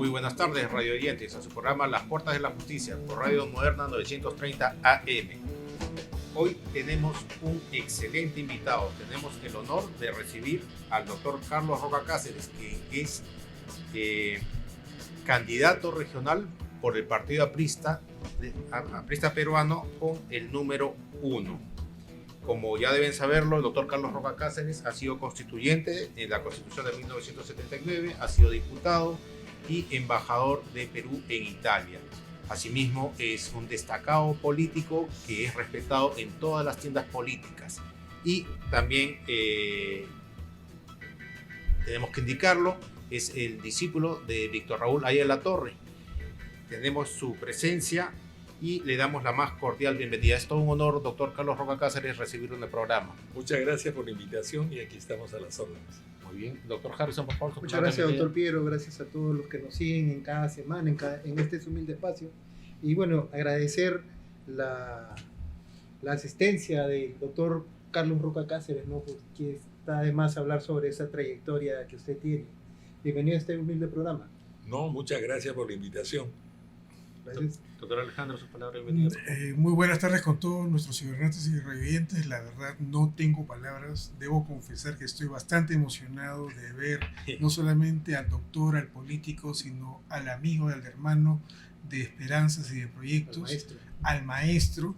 Muy buenas tardes, radio oyentes, a su programa Las Puertas de la Justicia por Radio Moderna 930 AM. Hoy tenemos un excelente invitado. Tenemos el honor de recibir al doctor Carlos Roca Cáceres, que es candidato regional por el partido aprista peruano con el número 1. Como ya deben saberlo, el doctor Carlos Roca Cáceres ha sido constituyente en la Constitución de 1979, ha sido diputado y embajador de Perú en Italia. Asimismo, es un destacado político que es respetado en todas las tiendas políticas. Y también, tenemos que indicarlo, es el discípulo de Víctor Raúl Ayala Torre. Tenemos su presencia y le damos la más cordial bienvenida. Es todo un honor, doctor Carlos Roca Cáceres, recibirlo en el programa. Muchas gracias por la invitación y aquí estamos a las órdenes. Muy bien. Doctor Harrison, por favor. Muchas gracias, doctor Piero. Gracias a todos los que nos siguen en cada semana, en este humilde espacio. Y bueno, agradecer la asistencia del doctor Carlos Roca Cáceres, ¿no? Porque está además hablar sobre esa trayectoria que usted tiene. Bienvenido a este humilde programa. No, muchas gracias por la invitación. Gracias. Doctor Alejandro, sus palabras, bienvenido. Muy buenas tardes con todos nuestros cibernatas y radioyentes. La verdad, no tengo palabras. Debo confesar que estoy bastante emocionado de ver no solamente al doctor, al político, sino al amigo, al hermano de esperanzas y de proyectos, al maestro.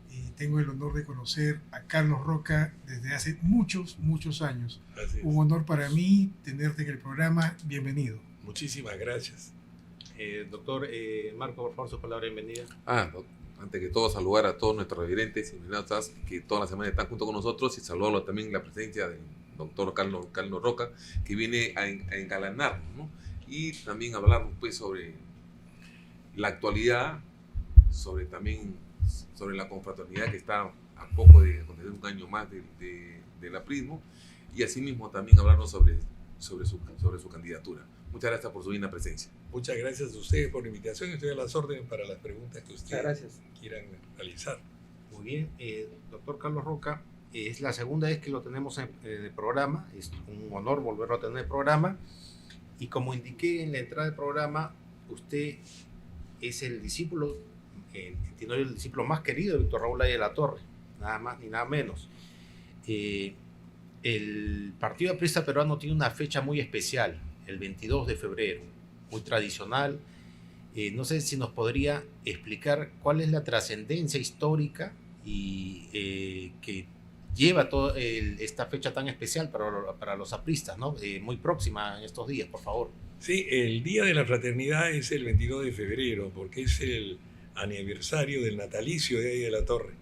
Y tengo el honor de conocer a Carlos Roca desde hace muchos años. Un honor para mí tenerte en el programa. Bienvenido. Muchísimas gracias. Doctor Marco, por favor, su palabra, bienvenida. Antes que todo, saludar a todos nuestros residentes y invitados que toda la semana están junto con nosotros y saludarlo también la presencia del doctor Carlos Roca, que viene a engalanarnos, ¿no? Y también hablar pues sobre la actualidad, sobre la confraternidad que está a poco de acontecer un año más del aprismo, y asimismo también hablarnos sobre su candidatura. Muchas gracias por su linda presencia. Muchas gracias a ustedes por la invitación. Estoy a las órdenes para las preguntas que ustedes quieran realizar. Muy bien. Doctor Carlos Roca, es la segunda vez que lo tenemos en el programa. Es un honor volverlo a tener en el programa. Y como indiqué en la entrada del programa, usted es el discípulo, entiendo yo, el discípulo más querido de Víctor Raúl Ayala Torre, nada más ni nada menos. El Partido Aprista Peruano tiene una fecha muy especial, el 22 de febrero, muy tradicional. No sé si nos podría explicar cuál es la trascendencia histórica y que lleva toda esta fecha tan especial para los apristas, ¿no? Muy próxima en estos días, por favor. Sí, el Día de la Fraternidad es el 22 de febrero, porque es el aniversario del natalicio de Ayala Torre.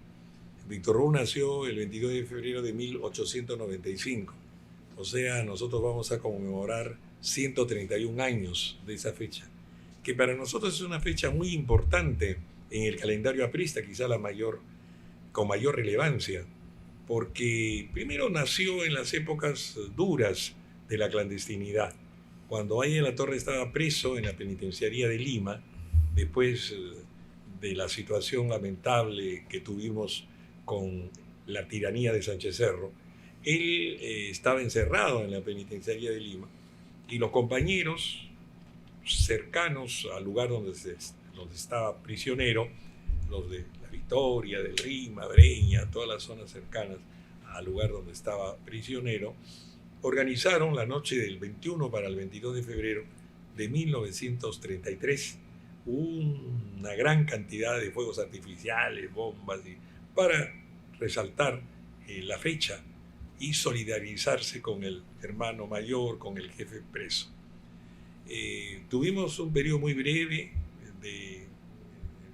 Víctor Raúl nació el 22 de febrero de 1895. O sea, nosotros vamos a conmemorar 131 años de esa fecha, que para nosotros es una fecha muy importante en el calendario aprista, quizá con mayor relevancia, porque primero nació en las épocas duras de la clandestinidad, cuando Ayala Torre estaba preso en la penitenciaría de Lima, después de la situación lamentable que tuvimos con la tiranía de Sánchez Cerro. Él estaba encerrado en la penitenciaría de Lima y los compañeros cercanos al lugar donde estaba prisionero, los de La Victoria, del Rima, Breña, todas las zonas cercanas al lugar donde estaba prisionero, organizaron la noche del 21 para el 22 de febrero de 1933 una gran cantidad de fuegos artificiales, bombas, para resaltar la fecha y solidarizarse con el hermano mayor, con el jefe preso. Tuvimos un periodo muy breve del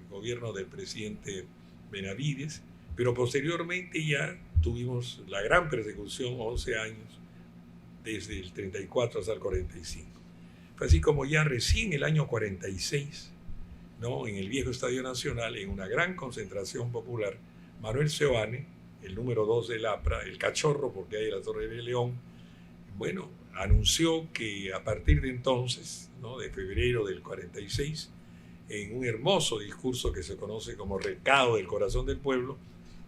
gobierno del presidente Benavides, pero posteriormente ya tuvimos la gran persecución, 11 años, desde el 34 hasta el 45. Fue así como ya recién el año 46, ¿no?, en el viejo Estadio Nacional, en una gran concentración popular, Manuel Seoane, el número 2 del APRA, el cachorro, porque hay la Torre de León, bueno, anunció que a partir de entonces, ¿no?, de febrero del 46, en un hermoso discurso que se conoce como Recado del Corazón del Pueblo,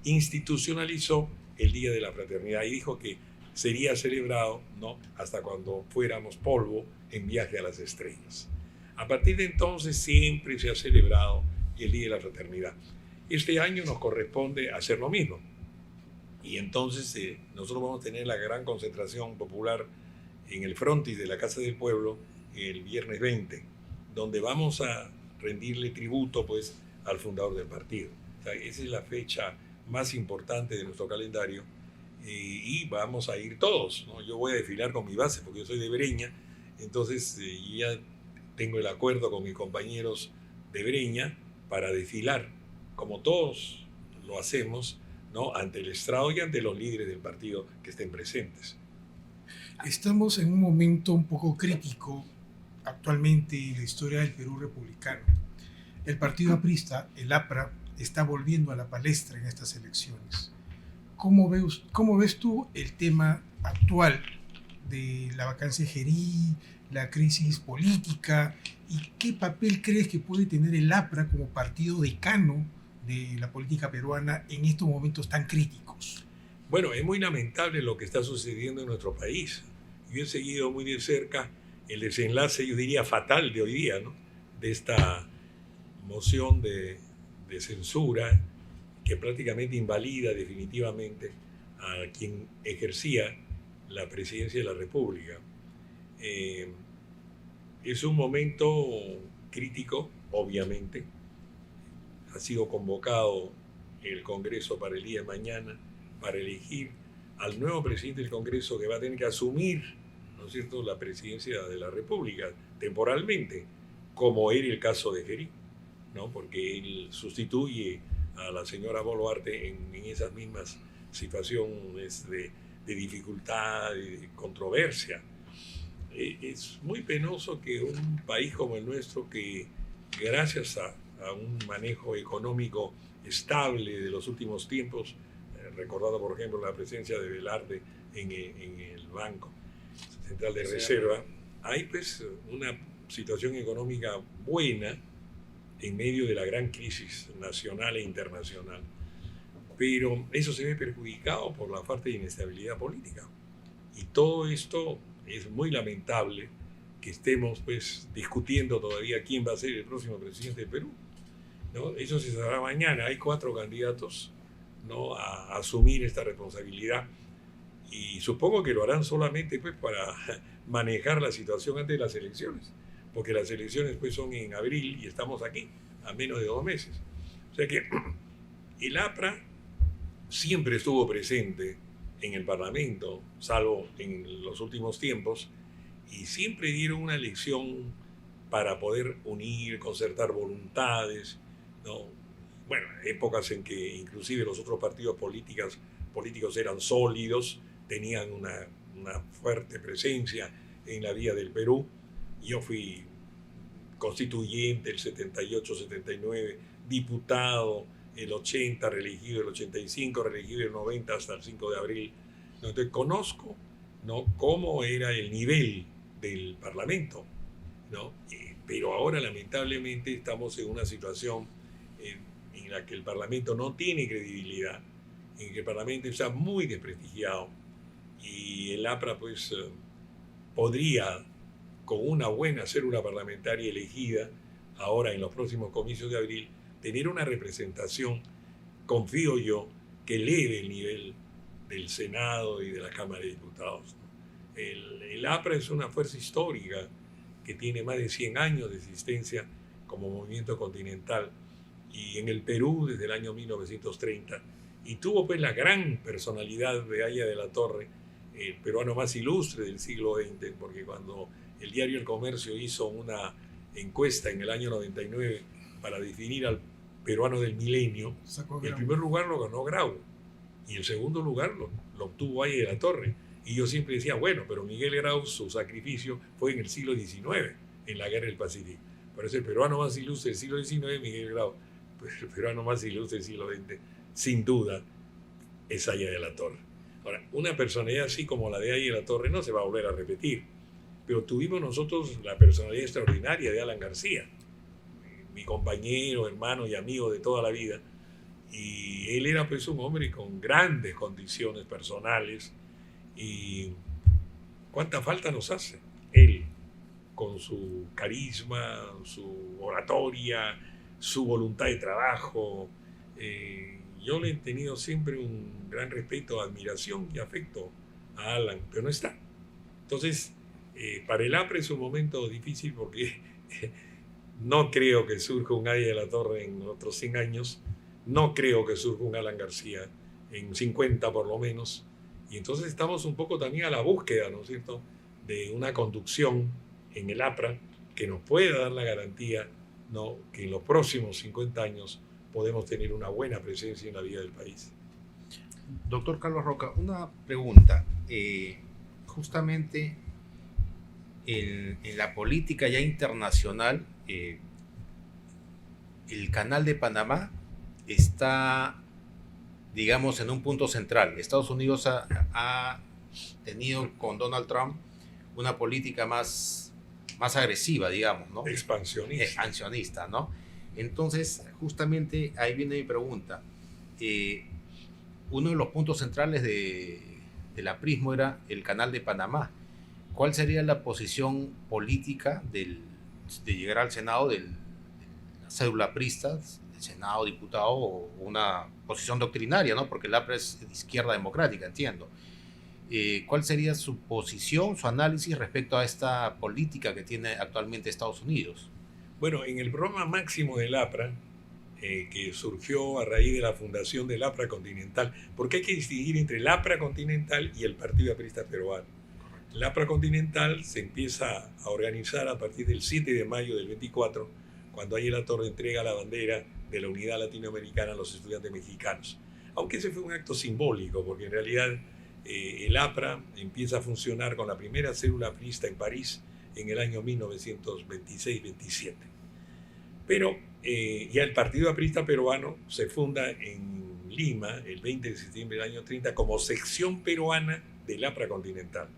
institucionalizó el Día de la Fraternidad y dijo que sería celebrado, ¿no?, hasta cuando fuéramos polvo en viaje a las estrellas. A partir de entonces siempre se ha celebrado el Día de la Fraternidad. Este año nos corresponde hacer lo mismo. Y entonces nosotros vamos a tener la gran concentración popular en el frontis de la Casa del Pueblo el viernes 20, donde vamos a rendirle tributo pues al fundador del partido. O sea, esa es la fecha más importante de nuestro calendario y vamos a ir todos, ¿no? Yo voy a desfilar con mi base porque yo soy de Breña, entonces ya tengo el acuerdo con mis compañeros de Breña para desfilar, como todos lo hacemos, ¿no? Ante el estrado y ante los líderes del partido que estén presentes. Estamos en un momento un poco crítico actualmente en la historia del Perú republicano. El partido aprista, el APRA, está volviendo a la palestra en estas elecciones. ¿Cómo ves tú el tema actual de la vacancia de Gerí, la crisis política, y qué papel crees que puede tener el APRA como partido decano de la política peruana en estos momentos tan críticos? Bueno, es muy lamentable lo que está sucediendo en nuestro país. Yo he seguido muy de cerca el desenlace, yo diría fatal de hoy día, ¿no? De esta moción de censura que prácticamente invalida definitivamente a quien ejercía la presidencia de la República. Es un momento crítico, obviamente. Ha sido convocado el Congreso para el día de mañana para elegir al nuevo presidente del Congreso que va a tener que asumir, ¿no es cierto?, la presidencia de la República temporalmente, como era el caso de Gerí, ¿no? Porque él sustituye a la señora Boluarte en esas mismas situaciones de dificultad y de controversia. Es muy penoso que un país como el nuestro, que gracias a un manejo económico estable de los últimos tiempos, recordado por ejemplo la presencia de Velarde en el Banco Central de Reserva, hay pues una situación económica buena en medio de la gran crisis nacional e internacional. Pero eso se ve perjudicado por la falta de inestabilidad política. Y todo esto es muy lamentable que estemos pues discutiendo todavía quién va a ser el próximo presidente del Perú, ¿no? Eso se sabrá mañana. Hay 4 candidatos, ¿no?, a asumir esta responsabilidad. Y supongo que lo harán solamente pues para manejar la situación antes de las elecciones, porque las elecciones pues son en abril y estamos aquí a menos de 2 meses. O sea que el APRA siempre estuvo presente en el Parlamento, salvo en los últimos tiempos, y siempre dieron una lección para poder unir, concertar voluntades, ¿no? Bueno, épocas en que inclusive los otros partidos políticos eran sólidos, tenían una fuerte presencia en la vida del Perú. Yo fui constituyente el 78-79, diputado el 80, reelegido el 85, reelegido el 90 hasta el 5 de abril. Entonces conozco, ¿no?, cómo era el nivel del Parlamento, ¿no? Pero ahora lamentablemente estamos en una situación en la que el Parlamento no tiene credibilidad, en que el Parlamento está muy desprestigiado y el APRA pues podría, con una buena célula parlamentaria elegida ahora en los próximos comicios de abril, tener una representación, confío yo, que eleve el nivel del Senado y de la Cámara de Diputados. El APRA es una fuerza histórica que tiene más de 100 años de existencia como movimiento continental y en el Perú desde el año 1930, y tuvo pues la gran personalidad de Haya de la Torre, el peruano más ilustre del siglo XX, porque cuando el diario El Comercio hizo una encuesta en el año 99 para definir al peruano del milenio, el primer lugar lo ganó Grau y el segundo lugar lo obtuvo Haya de la Torre. Y yo siempre decía, bueno, pero Miguel Grau, su sacrificio fue en el siglo XIX, en la Guerra del Pacífico. Por eso el peruano más ilustre del siglo XIX, Miguel Grau, pues el peruano más ilustre del siglo XX, sin duda, es Haya de la Torre. Ahora, una personalidad así como la de Haya de la Torre no se va a volver a repetir, pero tuvimos nosotros la personalidad extraordinaria de Alan García, mi compañero, hermano y amigo de toda la vida, y él era pues un hombre con grandes condiciones personales, y cuánta falta nos hace él, con su carisma, su oratoria, su voluntad de trabajo. Yo le he tenido siempre un gran respeto, admiración y afecto a Alan, pero no está. Entonces, para el APRA es un momento difícil porque no creo que surja un Aya de la Torre en otros 100 años, no creo que surja un Alan García en 50 por lo menos, y entonces estamos un poco también a la búsqueda, ¿no es cierto?, de una conducción en el APRA que nos pueda dar la garantía, ¿no?, que en los próximos 50 años podemos tener una buena presencia en la vida del país. Doctor Carlos Roca, una pregunta. Justamente en la política ya internacional, el Canal de Panamá está, digamos, en un punto central. Estados Unidos ha tenido con Donald Trump una política más agresiva, digamos, ¿no? Expansionista, ¿no? Entonces, justamente ahí viene mi pregunta. Uno de los puntos centrales del aprismo era el Canal de Panamá. ¿Cuál sería la posición política de llegar al Senado de la cédula aprista, del Senado, diputado, o una posición doctrinaria, ¿no? Porque el APRA es de izquierda democrática, entiendo. ¿Cuál sería su posición, su análisis respecto a esta política que tiene actualmente Estados Unidos? Bueno, en el programa máximo del APRA, que surgió a raíz de la fundación del APRA Continental, porque hay que distinguir entre el APRA Continental y el Partido Aprista Peruano. El APRA Continental se empieza a organizar a partir del 7 de mayo del 24, cuando Aya de la Torre entrega la bandera de la unidad latinoamericana a los estudiantes mexicanos. Aunque ese fue un acto simbólico, porque en realidad el APRA empieza a funcionar con la primera célula aprista en París en el año 1926-27. Pero ya el Partido Aprista Peruano se funda en Lima el 20 de septiembre del año 30 como sección peruana del APRA Continental.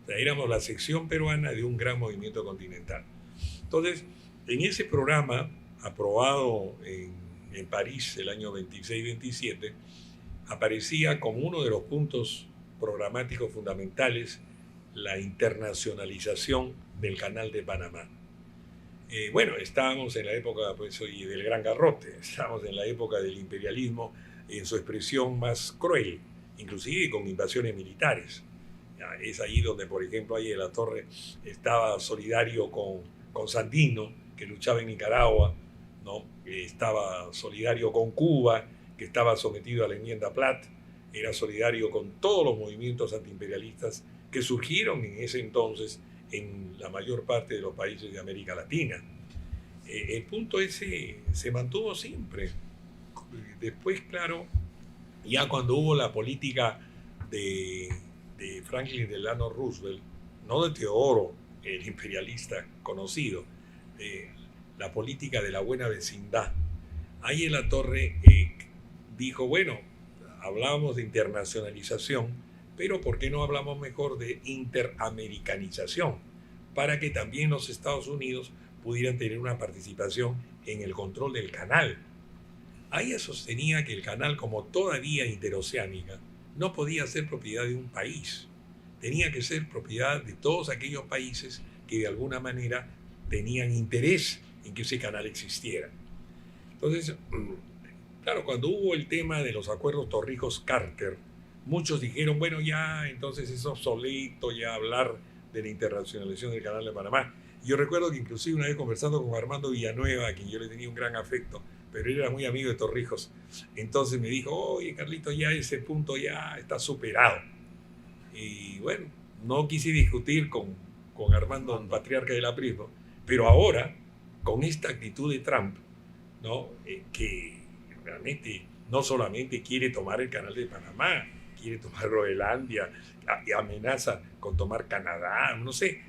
O sea, éramos la sección peruana de un gran movimiento continental. Entonces, en ese programa, aprobado en París el año 26-27, aparecía como uno de los puntos programáticos fundamentales la internacionalización del Canal de Panamá. Bueno, estábamos en la época del Gran Garrote, estábamos en la época del imperialismo en su expresión más cruel, inclusive con invasiones militares. Es ahí donde, por ejemplo, Aya de la Torre estaba solidario con Sandino, que luchaba en Nicaragua, ¿no? Estaba solidario con Cuba, que estaba sometido a la enmienda Platt, era solidario con todos los movimientos antiimperialistas que surgieron en ese entonces en la mayor parte de los países de América Latina. El punto ese se mantuvo siempre. Después, claro, ya cuando hubo la política de Franklin Delano Roosevelt, no de Teodoro, el imperialista conocido, la política de la buena vecindad, Aya de la Torre dijo, bueno, hablábamos de internacionalización, pero ¿por qué no hablamos mejor de interamericanización? Para que también los Estados Unidos pudieran tener una participación en el control del canal. Aya sostenía que el canal, como toda vía interoceánica, no podía ser propiedad de un país. Tenía que ser propiedad de todos aquellos países que de alguna manera tenían interés en que ese canal existiera. Entonces, claro, cuando hubo el tema de los acuerdos Torrijos-Carter, muchos dijeron, bueno, ya, entonces es obsoleto ya hablar de la internacionalización del Canal de Panamá. Yo recuerdo que inclusive una vez conversando con Armando Villanueva, a quien yo le tenía un gran afecto, pero él era muy amigo de Torrijos, entonces me dijo, oye, Carlito, ya ese punto ya está superado. Y bueno, no quise discutir con Armando, un patriarca del aprismo, pero ahora, con esta actitud de Trump, ¿no? Que realmente no solamente quiere tomar el Canal de Panamá, quiere tomar Groenlandia, y amenaza con tomar Canadá, no sé.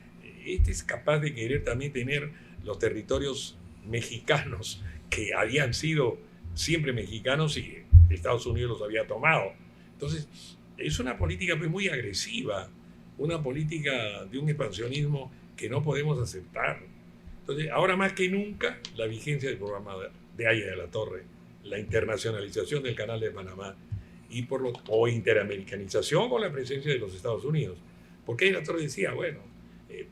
Este es capaz de querer también tener los territorios mexicanos que habían sido siempre mexicanos y Estados Unidos los había tomado. Entonces, es una política pues, muy agresiva, una política de un expansionismo que no podemos aceptar. Entonces, ahora más que nunca, la vigencia del programa de Aya de la Torre, la internacionalización del Canal de Panamá o interamericanización con la presencia de los Estados Unidos. Porque Aya de la Torre decía, bueno,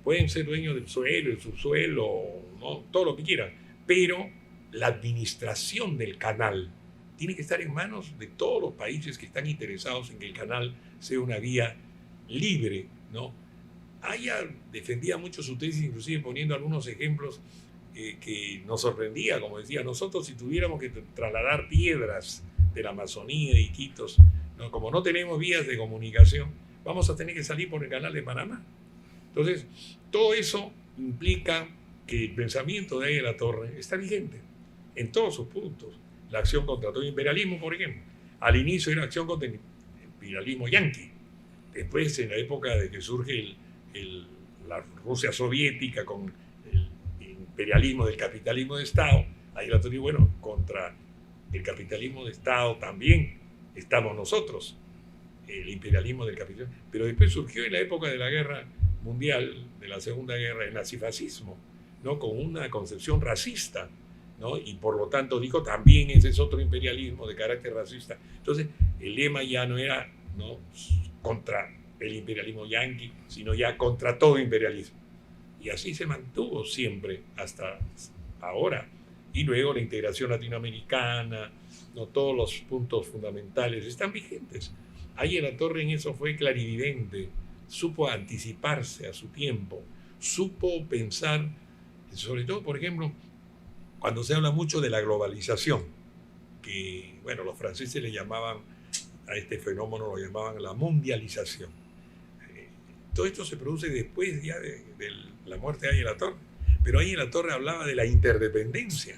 pueden ser dueños del suelo, del subsuelo, ¿no? Todo lo que quieran, pero la administración del canal tiene que estar en manos de todos los países que están interesados en que el canal sea una vía libre, ¿no? Aya defendía mucho su tesis, inclusive poniendo algunos ejemplos que nos sorprendía, como decía, nosotros si tuviéramos que trasladar piedras de la Amazonía, de Iquitos, ¿no? Como no tenemos vías de comunicación, vamos a tener que salir por el canal de Panamá. Entonces, todo eso implica que el pensamiento de Aya de la Torre está vigente en todos sus puntos. La acción contra todo imperialismo, por ejemplo. Al inicio era acción contra el imperialismo yanqui. Después, en la época de que surge la Rusia soviética con el imperialismo del capitalismo de Estado, ahí la Torre, bueno, contra el capitalismo de Estado también estamos nosotros, el imperialismo del capitalismo. Pero después surgió en la época de la guerra mundial, de la Segunda Guerra, el nazifascismo, ¿no? Con una concepción racista, ¿no? Y por lo tanto dijo también ese es otro imperialismo de carácter racista. Entonces el lema ya no era, ¿no?, contra el imperialismo yanqui, sino ya contra todo imperialismo. Y así se mantuvo siempre hasta ahora. Y luego la integración latinoamericana, ¿no? Todos los puntos fundamentales están vigentes. Aya de la Torre en eso fue clarividente, supo anticiparse a su tiempo, supo pensar, sobre todo, por ejemplo, cuando se habla mucho de la globalización, que, bueno, los franceses le llamaban a este fenómeno, lo llamaban la mundialización. Todo esto se produce después ya de la muerte de Aya de la Torre, pero Aya de la Torre hablaba de la interdependencia,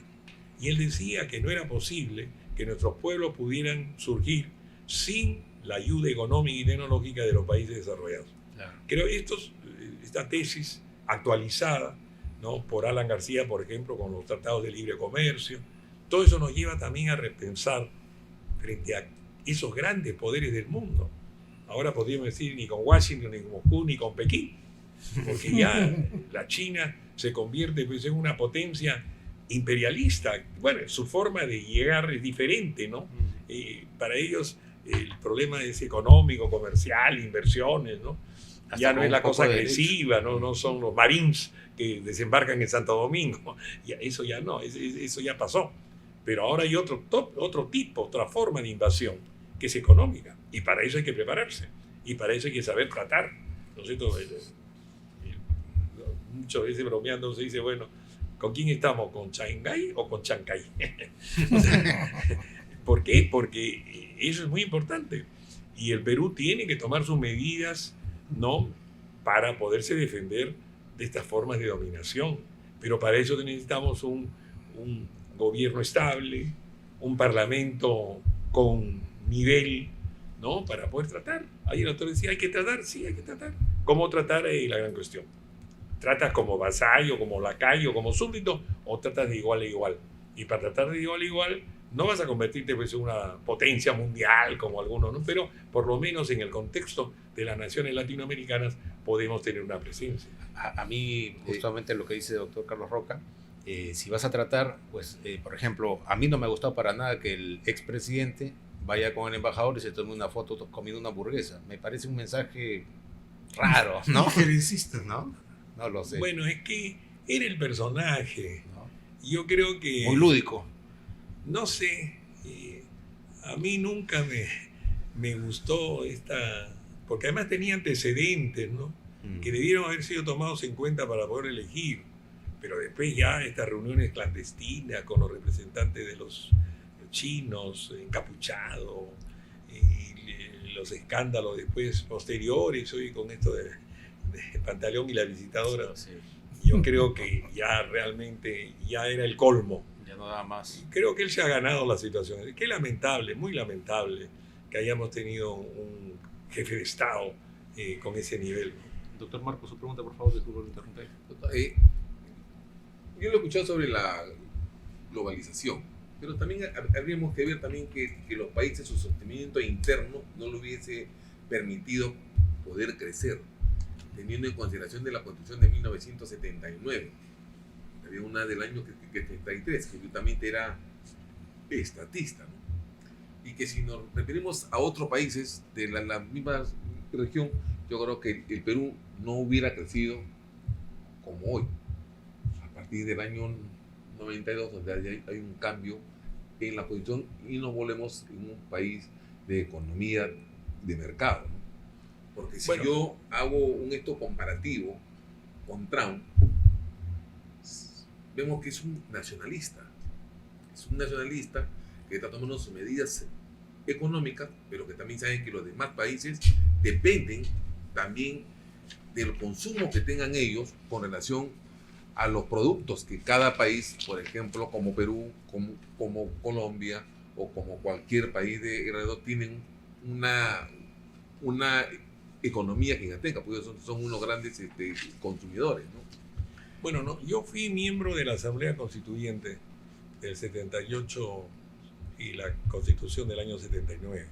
y él decía que no era posible que nuestros pueblos pudieran surgir sin la ayuda económica y tecnológica de los países desarrollados. Claro. Creo que esta tesis actualizada, ¿no?, por Alan García, por ejemplo, con los tratados de libre comercio, todo eso nos lleva también a repensar frente a esos grandes poderes del mundo. Ahora podríamos decir ni con Washington, ni con Moscú, ni con Pekín, porque ya la China se convierte, pues, en una potencia imperialista. Bueno, su forma de llegar es diferente, ¿no? Para ellos el problema es económico, comercial, inversiones, ¿no? Ya no es la cosa agresiva, ¿no? Son los marines que desembarcan en Santo Domingo. Ya, eso ya no, eso ya pasó. Pero ahora hay otro tipo, otra forma de invasión, que es económica. Y para eso hay que prepararse. Y para eso hay que saber tratar. ¿No es cierto? Muchas veces bromeando se dice, bueno, ¿con quién estamos? ¿Con Shanghái o con Chancay? O sea, ¿por qué? Porque eso es muy importante. Y el Perú tiene que tomar sus medidas, ¿no?, para poderse defender de estas formas de dominación. Pero para eso necesitamos un gobierno estable, un parlamento con nivel, ¿no?, para poder tratar. Ahí el autor decía, hay que tratar, sí, hay que tratar. ¿Cómo tratar? Es la gran cuestión. ¿Tratas como vasallo, como lacayo, como súbdito, o tratas de igual a igual? Y para tratar de igual a igual, no vas a convertirte, pues, en una potencia mundial como algunos, ¿no? Pero por lo menos en el contexto de las naciones latinoamericanas podemos tener una presencia. A mí, justamente lo que dice el doctor Carlos Roca, si vas a tratar, pues, por ejemplo, a mí no me ha gustado para nada que el expresidente vaya con el embajador y se tome una foto comiendo una hamburguesa. Me parece un mensaje raro, ¿no? ¿No? No lo sé. Bueno, es que era el personaje. ¿No? Yo creo que... muy lúdico. No sé, a mí nunca me gustó porque además tenía antecedentes, ¿no?, que debieron haber sido tomados en cuenta para poder elegir, pero después ya estas reuniones clandestinas con los representantes de los chinos encapuchados, y los escándalos después posteriores, hoy con esto de Pantaleón y la visitadora, sí. Yo creo que ya realmente ya era el colmo. Ya no da más. Creo que él se ha ganado la situación. Qué lamentable, muy lamentable que hayamos tenido un jefe de Estado con ese nivel. Doctor Marcos, su pregunta, por favor, disculpe interrumpir. Yo lo he escuchado sobre la globalización, pero también habríamos que ver también que los países, su sostenimiento interno no le hubiese permitido poder crecer, teniendo en consideración de la Constitución de 1979. Había una del año 33, que justamente era estatista, ¿no? Y que si nos referimos a otros países de la misma región, yo creo que el Perú no hubiera crecido como hoy, a partir del año 92, donde hay un cambio en la posición y nos volvemos en un país de economía de mercado, ¿no? Porque si yo hago un esto comparativo con Trump, vemos que es un nacionalista. Es un nacionalista que está tomando sus medidas económicas, pero que también saben que los demás países dependen también del consumo que tengan ellos con relación a los productos que cada país, por ejemplo, como Perú, como Colombia o como cualquier país de alrededor, tienen una economía gigantesca, porque son unos grandes consumidores, ¿no? Bueno, no, yo fui miembro de la Asamblea Constituyente del 78 y la Constitución del año 79.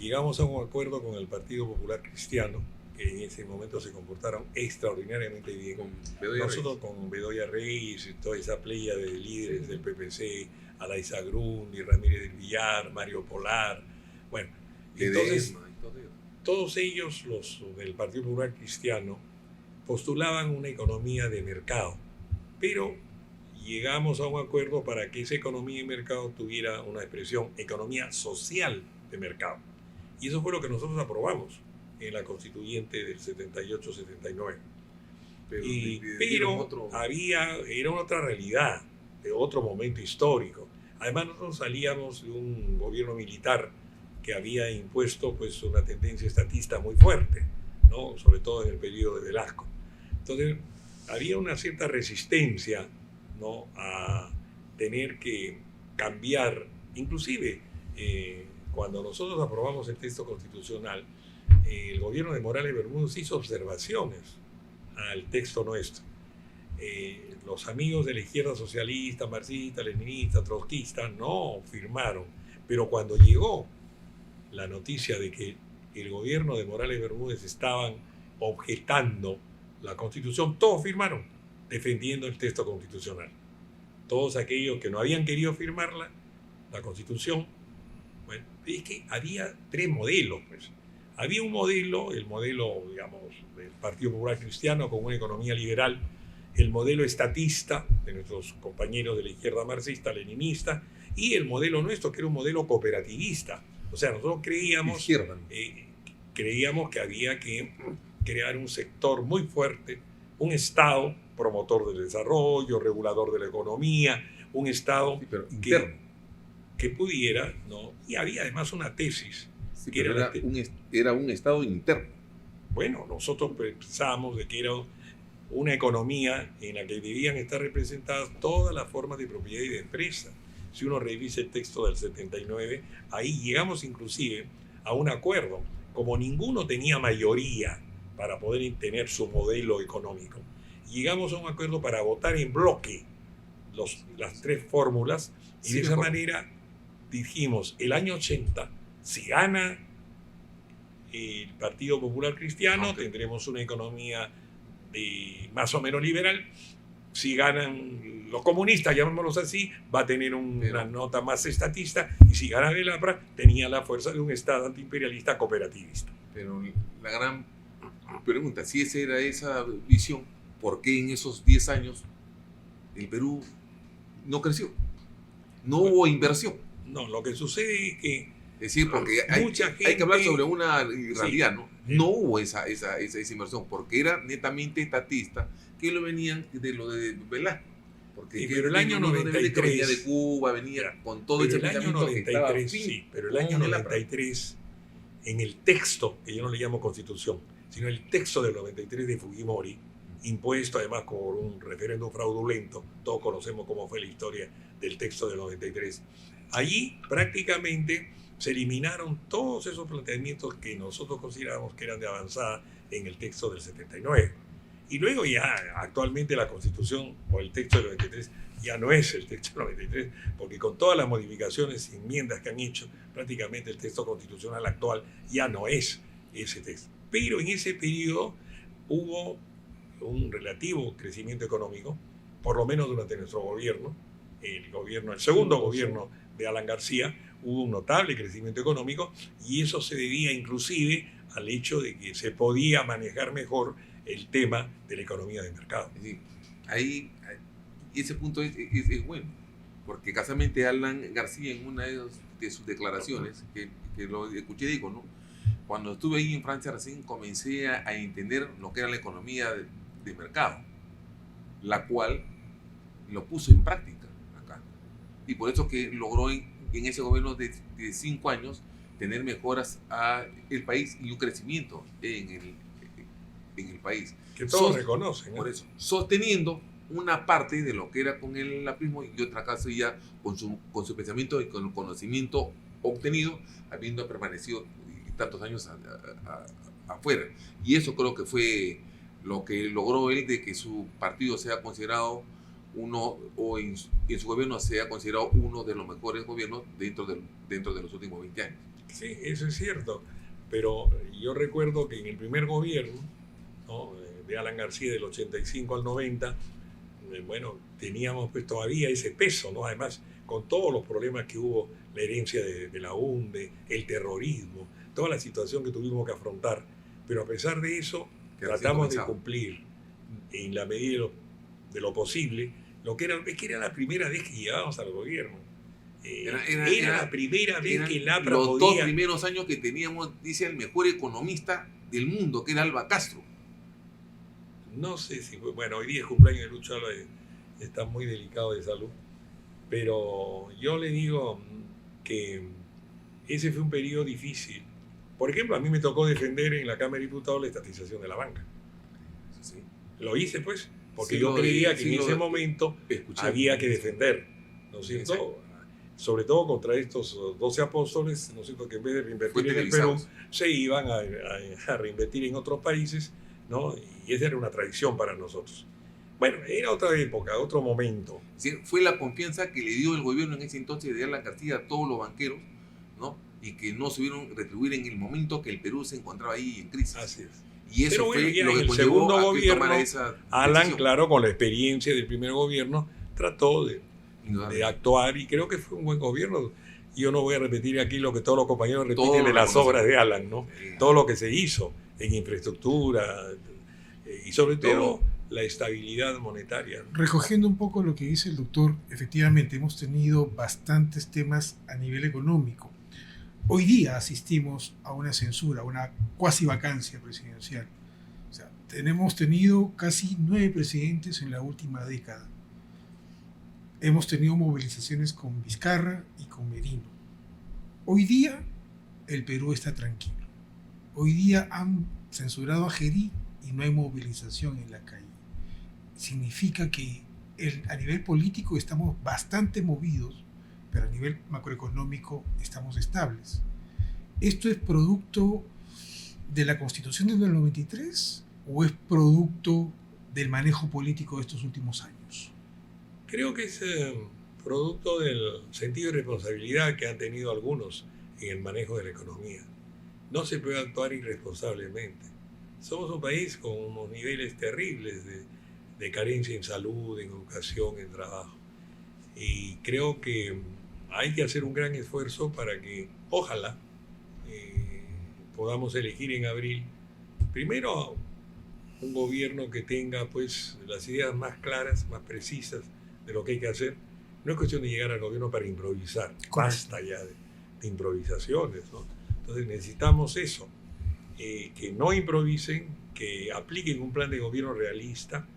Llegamos a un acuerdo con el Partido Popular Cristiano, que en ese momento se comportaron extraordinariamente bien. Nosotros con Bedoya Reyes y toda esa playa de líderes del PPC, Alaiza Grundi, Ramírez del Villar, Mario Polar, bueno, entonces todos ellos, los del Partido Popular Cristiano, postulaban una economía de mercado, pero llegamos a un acuerdo para que esa economía de mercado tuviera una expresión economía social de mercado. Y eso fue lo que nosotros aprobamos en la constituyente del 78-79. Pero era otra realidad, de otro momento histórico. Además, nosotros salíamos de un gobierno militar que había impuesto pues, una tendencia estatista muy fuerte, ¿no? Sobre todo en el periodo de Velasco. Entonces, había una cierta resistencia, ¿no? A tener que cambiar, inclusive cuando nosotros aprobamos el texto constitucional, el gobierno de Morales Bermúdez hizo observaciones al texto nuestro. Los amigos de la izquierda socialista, marxista, leninista, trotskista no firmaron, pero cuando llegó la noticia de que el gobierno de Morales Bermúdez estaban objetando la Constitución, todos firmaron defendiendo el texto constitucional. Todos aquellos que no habían querido firmarla, la Constitución, bueno, es que había tres modelos, pues. Había un modelo, el modelo, digamos, del Partido Popular Cristiano con una economía liberal, el modelo estatista de nuestros compañeros de la izquierda marxista, leninista, y el modelo nuestro, que era un modelo cooperativista. O sea, nosotros creíamos que había que crear un sector muy fuerte, un Estado promotor del desarrollo, regulador de la economía, un Estado que pudiera, ¿no? Y había además una tesis. Sí, que era un Estado interno. Bueno, nosotros pensamos de que era una economía en la que debían estar representadas todas las formas de propiedad y de empresa. Si uno revisa el texto del 79, ahí llegamos inclusive a un acuerdo. Como ninguno tenía mayoría para poder tener su modelo económico, llegamos a un acuerdo para votar en bloque las tres fórmulas y de esa manera dijimos, el año 80, si gana el Partido Popular Cristiano, tendremos una economía más o menos liberal. Si ganan los comunistas, llamémoslos así, va a tener una nota más estatista, y si gana el APRA, tenía la fuerza de un Estado antiimperialista cooperativista. Pero la gran pregunta, si esa era esa visión, ¿por qué en esos 10 años el Perú no creció? No hubo inversión. No, lo que sucede es que... Es decir, porque hay que hablar sobre una realidad, ¿no? No hubo esa inversión, porque era netamente estatista, que lo venían de lo de Velasco. Porque sí, pero el año 93 venía de Cuba, venía con todo ese pensamiento que estaba sí, pero el año 93, en el texto, que yo no le llamo Constitución, sino el texto del 93 de Fujimori, impuesto además por un referéndum fraudulento, todos conocemos cómo fue la historia del texto del 93, allí prácticamente se eliminaron todos esos planteamientos que nosotros considerábamos que eran de avanzada en el texto del 79. Y luego ya actualmente la Constitución o el texto del 93 ya no es el texto del 93, porque con todas las modificaciones y enmiendas que han hecho, prácticamente el texto constitucional actual ya no es ese texto. Pero en ese periodo hubo un relativo crecimiento económico, por lo menos durante nuestro gobierno, el segundo gobierno de Alan García, hubo un notable crecimiento económico, y eso se debía inclusive al hecho de que se podía manejar mejor el tema de la economía de mercado. Es decir, ese punto es bueno, porque casualmente Alan García en una de sus declaraciones, que lo escuché, digo, ¿no? Cuando estuve ahí en Francia recién comencé a entender lo que era la economía de mercado, la cual lo puso en práctica acá. Y por eso que logró en ese gobierno de 5 años tener mejoras a el país y un crecimiento en el país. Que todos reconocen. Por eso, sosteniendo una parte de lo que era con el aprismo y otra cosa ya con su pensamiento y con el conocimiento obtenido, habiendo permanecido tantos años afuera. Y eso creo que fue lo que logró él, de que su partido sea considerado uno, o en su gobierno sea considerado uno de los mejores gobiernos dentro de los últimos 20 años. Sí, eso es cierto. Pero yo recuerdo que en el primer gobierno, ¿no?, de Alan García, del 85 al 90, bueno, teníamos pues todavía ese peso, ¿no? Además, con todos los problemas que hubo, la herencia de la UNDE, el terrorismo, toda la situación que tuvimos que afrontar. Pero a pesar de eso, tratamos de cumplir en la medida de lo posible lo que era la primera vez que llegábamos al gobierno. Era la primera vez que el APRA los podía... Los 2 primeros años que teníamos, dice, el mejor economista del mundo, que era Alba Castro. No sé si fue... Bueno, hoy día es cumpleaños de Lucho Alba, está muy delicado de salud. Pero yo le digo que ese fue un periodo difícil. Por ejemplo, a mí me tocó defender en la Cámara de Diputados la estatización de la banca. Sí. Lo hice, pues, porque Sí, yo creía que en ese momento escuché, había que defender, ¿no es cierto? Exacto. Sobre todo contra estos 12 apóstoles, ¿no es cierto?, que en vez de reinvertir en el Perú, se iban a reinvertir en otros países, ¿no? Y esa era una tradición para nosotros. Bueno, era otra época, otro momento. Sí, fue la confianza que le dio el gobierno en ese entonces de Alan García a todos los banqueros, ¿no? Y que no supieron retribuir en el momento que el Perú se encontraba ahí en crisis. Así es. Y eso bueno, fue ya lo en que el conllevó segundo a que gobierno, tomara esa Alan, decisión. claro, con la experiencia del primer gobierno, trató de actuar, y creo que fue un buen gobierno. Yo no voy a repetir aquí lo que todos los compañeros repiten de las obras de Alan, ¿no? Todo lo que se hizo en infraestructura y sobre todo la estabilidad monetaria. Recogiendo un poco lo que dice el doctor, efectivamente hemos tenido bastantes temas a nivel económico. Hoy día asistimos a una censura, a una cuasi vacancia presidencial. O sea, hemos tenido casi 9 presidentes en la última década. Hemos tenido movilizaciones con Vizcarra y con Merino. Hoy día el Perú está tranquilo. Hoy día han censurado a Gerí y no hay movilización en la calle. Significa que a nivel político estamos bastante movidos, pero a nivel macroeconómico estamos estables. ¿Esto es producto de la Constitución del 93 o es producto del manejo político de estos últimos años? Creo que es producto del sentido de responsabilidad que han tenido algunos en el manejo de la economía. No se puede actuar irresponsablemente. Somos un país con unos niveles terribles de carencia en salud, en educación, en trabajo. Y creo que hay que hacer un gran esfuerzo para que, ojalá, podamos elegir en abril, primero, un gobierno que tenga pues las ideas más claras, más precisas de lo que hay que hacer. No es cuestión de llegar al gobierno para improvisar, basta ya de improvisaciones, ¿no? Entonces necesitamos eso, que no improvisen, que apliquen un plan de gobierno realista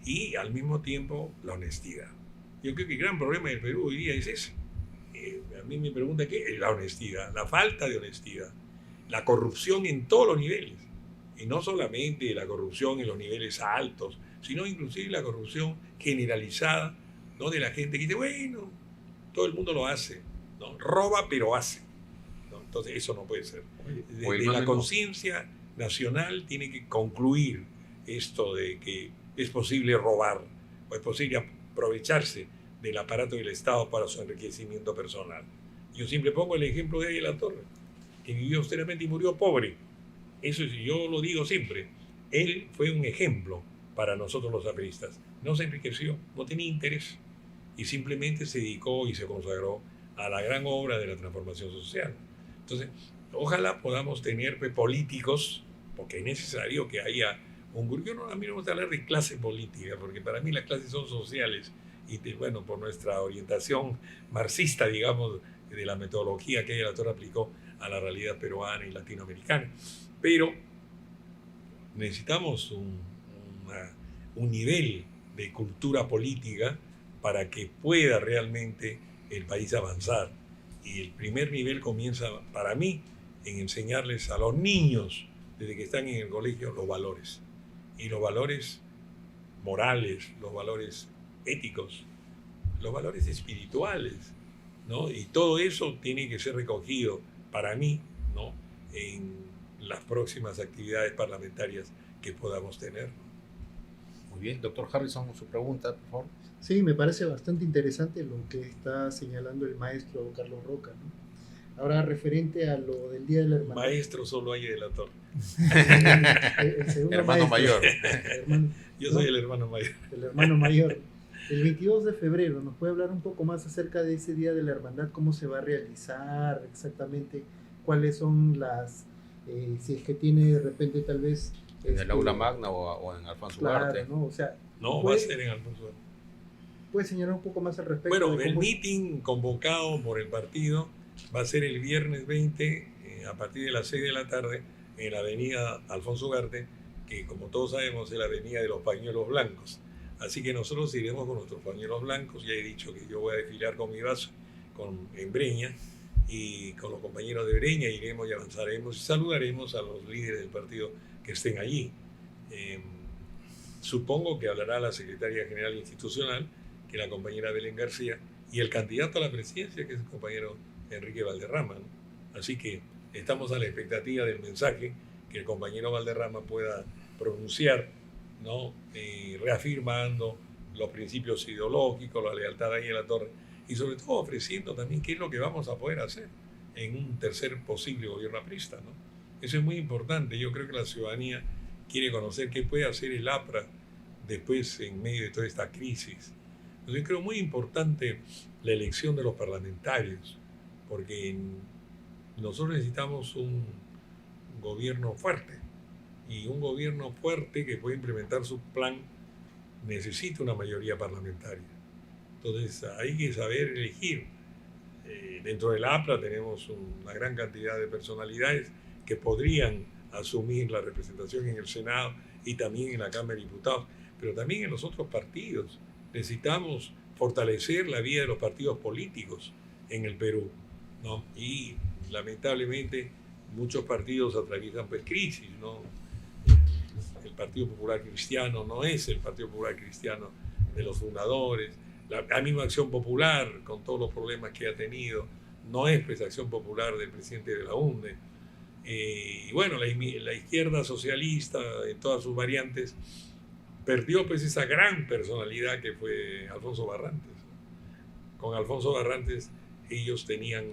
y al mismo tiempo la honestidad. Yo creo que el gran problema del Perú hoy día es ese. A mí me preguntan qué es la honestidad, la falta de honestidad, la corrupción en todos los niveles. Y no solamente la corrupción en los niveles altos, sino inclusive la corrupción generalizada, ¿no?, de la gente que dice, bueno, todo el mundo lo hace, ¿no? Roba pero hace, ¿no? Entonces eso no puede ser. De la conciencia nacional tiene que concluir esto de que es posible robar o es posible aprovecharse del aparato del Estado para su enriquecimiento personal. Yo siempre pongo el ejemplo de Ariel La Torre, que vivió austeramente y murió pobre. Eso yo lo digo siempre. Él fue un ejemplo para nosotros los apristas. No se enriqueció, no tenía interés y simplemente se dedicó y se consagró a la gran obra de la transformación social. Entonces, ojalá podamos tener políticos, porque es necesario que haya un grupo. A mí no me gusta hablar de clase política, porque para mí las clases son sociales y bueno, por nuestra orientación marxista, digamos, de la metodología que la Torre aplicó a la realidad peruana y latinoamericana. Pero necesitamos un nivel de cultura política para que pueda realmente el país avanzar. Y el primer nivel comienza, para mí, en enseñarles a los niños, desde que están en el colegio, los valores. Y los valores morales, los valores éticos, los valores espirituales, ¿no? Y todo eso tiene que ser recogido, para mí, ¿no?, en las próximas actividades parlamentarias que podamos tener. Muy bien, doctor Harrison, su pregunta, por favor. Sí, me parece bastante interesante lo que está señalando el maestro Carlos Roca, ¿no? Ahora, referente a lo del Día de la Hermandad. Maestro solo hay de la Torre. El segundo Hermano maestro, mayor. Yo soy el hermano mayor. El hermano mayor. El 22 de febrero, ¿nos puede hablar un poco más acerca de ese Día de la Hermandad? ¿Cómo se va a realizar exactamente? ¿Cuáles son las, si es que tiene de repente tal vez... En el aula magna o en Alfonso Claro, Ugarte. ¿no? O sea, No, va a ser en Alfonso Ugarte. ¿puede señalar un poco más al respecto? Bueno, de el cómo- meeting convocado por el partido va a ser el viernes 20 a partir de las 6 de la tarde en la avenida Alfonso Ugarte, que como todos sabemos es la avenida de los pañuelos blancos. Así que nosotros iremos con nuestros pañuelos blancos. Ya he dicho que yo voy a desfilar con mi vaso en Breña, y con los compañeros de Breña iremos y avanzaremos y saludaremos a los líderes del partido que estén allí. Supongo que hablará la secretaria general institucional, que es la compañera Belén García, y el candidato a la presidencia, que es el compañero Enrique Valderrama, ¿no? Así que estamos a la expectativa del mensaje que el compañero Valderrama pueda pronunciar, ¿no? Reafirmando los principios ideológicos, la lealtad ahí en la Torre, y sobre todo ofreciendo también qué es lo que vamos a poder hacer en un tercer posible gobierno aprista, ¿no? Eso es muy importante. Yo creo que la ciudadanía quiere conocer qué puede hacer el APRA después en medio de toda esta crisis. Entonces creo muy importante la elección de los parlamentarios, porque nosotros necesitamos un gobierno fuerte, y un gobierno fuerte que pueda implementar su plan necesita una mayoría parlamentaria. Entonces hay que saber elegir. Dentro del APRA tenemos una gran cantidad de personalidades que podrían asumir la representación en el Senado y también en la Cámara de Diputados, pero también en los otros partidos. Necesitamos fortalecer la vida de los partidos políticos en el Perú, ¿no? Y lamentablemente muchos partidos atraviesan pues crisis, ¿no? El Partido Popular Cristiano no es el Partido Popular Cristiano de los fundadores. La misma Acción Popular, con todos los problemas que ha tenido, no es pues Acción Popular del presidente de la UNDE. Y bueno, la izquierda socialista en todas sus variantes perdió pues esa gran personalidad que fue Alfonso Barrantes. Con Alfonso Barrantes ellos tenían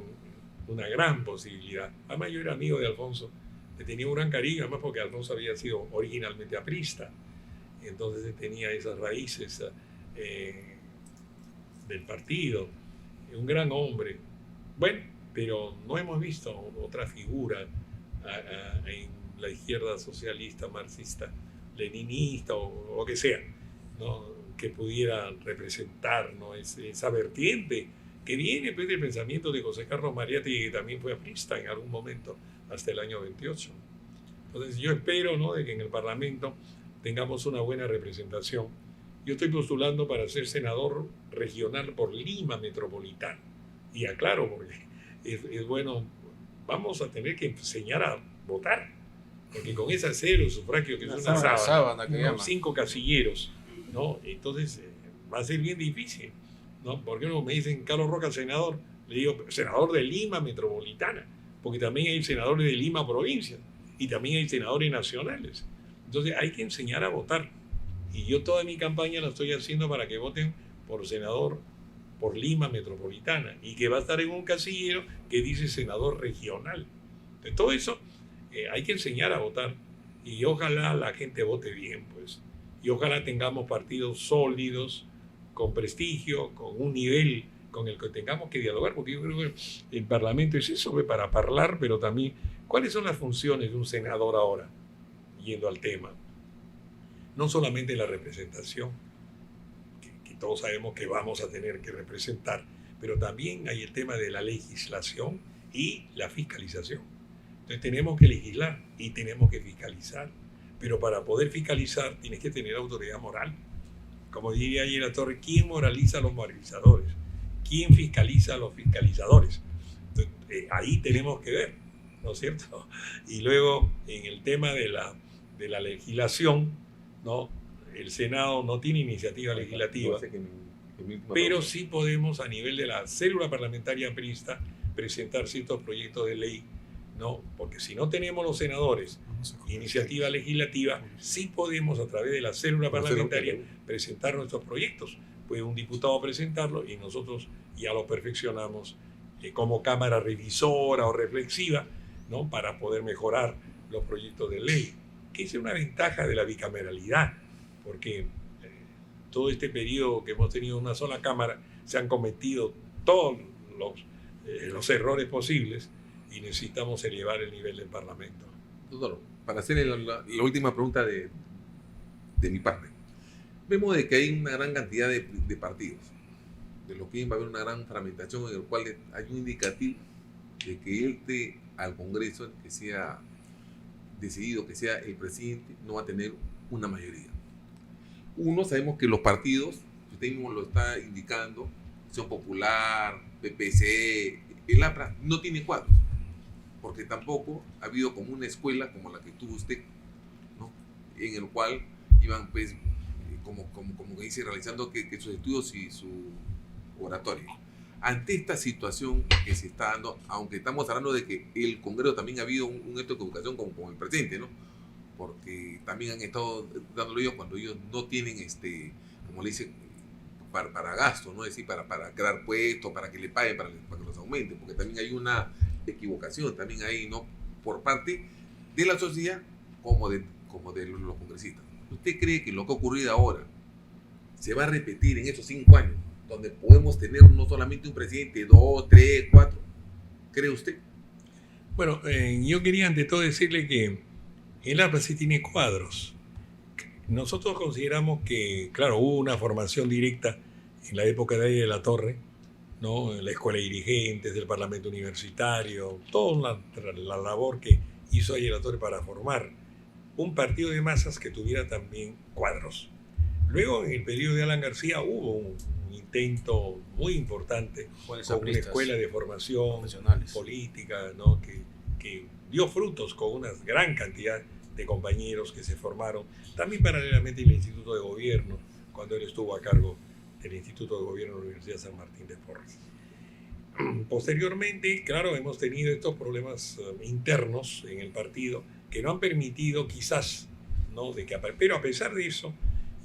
una gran posibilidad. Además yo era amigo de Alfonso, le tenía un gran cariño, además porque Alfonso había sido originalmente aprista, entonces tenía esas raíces del partido, un gran hombre. Bueno, pero no hemos visto otra figura en la izquierda socialista, marxista, leninista o lo que sea, ¿no?, que pudiera representar, ¿no?, esa vertiente que viene pues, del pensamiento de José Carlos Mariátegui, que también fue aprista en algún momento hasta el año 28. Entonces yo espero, ¿no?, de que en el Parlamento tengamos una buena representación. Yo estoy postulando para ser senador regional por Lima Metropolitana. Y aclaro, porque es bueno, vamos a tener que enseñar a votar, porque con esa cero sufragio, que es una sábana que unos llama. 5 casilleros, ¿no? Entonces va a ser bien difícil, ¿no? Porque uno me dicen Carlos Roca senador, le digo senador de Lima Metropolitana, porque también hay senadores de Lima provincia y también hay senadores nacionales. Entonces hay que enseñar a votar, y yo toda mi campaña la estoy haciendo para que voten por senador por Lima Metropolitana, y que va a estar en un casillero que dice senador regional. Entonces, todo eso hay que enseñar a votar, y ojalá la gente vote bien, pues, y ojalá tengamos partidos sólidos, con prestigio, con un nivel con el que tengamos que dialogar, porque yo creo que el Parlamento es eso, para hablar, pero también cuáles son las funciones de un senador ahora, yendo al tema. no solamente la representación, que todos sabemos que vamos a tener que representar, pero también hay el tema de la legislación y la fiscalización. Entonces tenemos que legislar y tenemos que fiscalizar, pero para poder fiscalizar tienes que tener autoridad moral. Como diría ayer la Torre, ¿quién moraliza a los moralizadores? ¿Quién fiscaliza a los fiscalizadores? Entonces, ahí tenemos que ver, ¿no es cierto? Y luego, en el tema de la legislación, ¿no? El Senado no tiene iniciativa legislativa, pero sí podemos, a nivel de la célula parlamentaria aprista, presentar ciertos proyectos de ley, ¿no? Porque si no tenemos los senadores iniciativa legislativa, sí podemos, a través de la célula parlamentaria, presentar nuestros proyectos. Puede un diputado presentarlo y nosotros ya lo perfeccionamos como cámara revisora o reflexiva, ¿no? Para poder mejorar los proyectos de ley, que es una ventaja de la bicameralidad, porque todo este periodo que hemos tenido una sola cámara se han cometido todos los errores posibles y necesitamos elevar el nivel del Parlamento. Doctor, para hacer la última pregunta de mi parte, vemos de que hay una gran cantidad de partidos, de lo que va a haber una gran fragmentación en el cual hay un indicativo de que al Congreso, el que sea decidido que sea el presidente, no va a tener una mayoría. Uno, sabemos que los partidos, usted mismo lo está indicando, Acción Popular, PPC, el APRA, no tiene cuadros, porque tampoco ha habido como una escuela como la que tuvo usted, ¿no? En el cual iban, pues, como dice, realizando que sus estudios y su oratoria. Ante esta situación que se está dando, aunque estamos hablando de que el Congreso también ha habido un acto de educación como el presente, ¿no? Porque también han estado dándolo ellos cuando ellos no tienen, como le dicen, para gasto, ¿no? Es decir, para crear puestos, para que le paguen, para que los aumenten, porque también hay una equivocación, también hay, ¿no? Por parte de la sociedad como de los congresistas. ¿Usted cree que lo que ha ocurrido ahora se va a repetir en estos 5 años, donde podemos tener no solamente un presidente, 2, 3, 4? ¿Cree usted? Bueno, yo quería ante todo decirle que el APRA sí tiene cuadros. Nosotros consideramos que, claro, hubo una formación directa en la época de Ayer de la Torre, ¿no? En la Escuela de Dirigentes, del Parlamento Universitario, toda la labor que hizo Ayer de la Torre para formar un partido de masas que tuviera también cuadros. Luego, en el periodo de Alan García, hubo un intento muy importante con una escuela de formación política, ¿no? que dio frutos con una gran cantidad de compañeros que se formaron, también paralelamente en el Instituto de Gobierno, cuando él estuvo a cargo del Instituto de Gobierno de la Universidad San Martín de Porres. Posteriormente, claro, hemos tenido estos problemas internos en el partido que no han permitido quizás, ¿no? Pero a pesar de eso,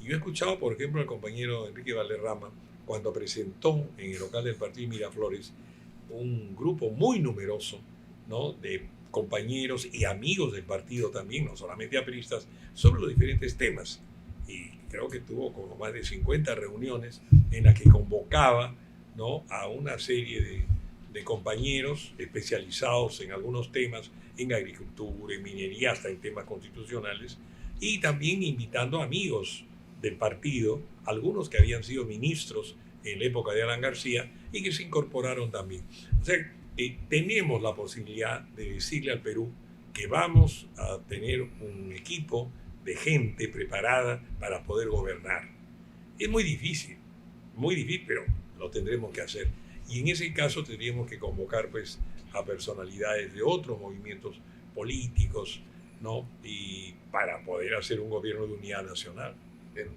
yo he escuchado, por ejemplo, al compañero Enrique Valderrama, cuando presentó en el local del partido Miraflores un grupo muy numeroso, ¿no? De compañeros y amigos del partido también, no solamente apristas, sobre los diferentes temas. Y creo que tuvo como más de 50 reuniones en las que convocaba, ¿no? A una serie de compañeros especializados en algunos temas, en agricultura, en minería, hasta en temas constitucionales, y también invitando amigos del partido, algunos que habían sido ministros en la época de Alan García y que se incorporaron también. O sea, tenemos la posibilidad de decirle al Perú que vamos a tener un equipo de gente preparada para poder gobernar. Es muy difícil, pero lo tendremos que hacer. Y en ese caso tendríamos que convocar, pues, a personalidades de otros movimientos políticos, ¿no? Y para poder hacer un gobierno de unidad nacional.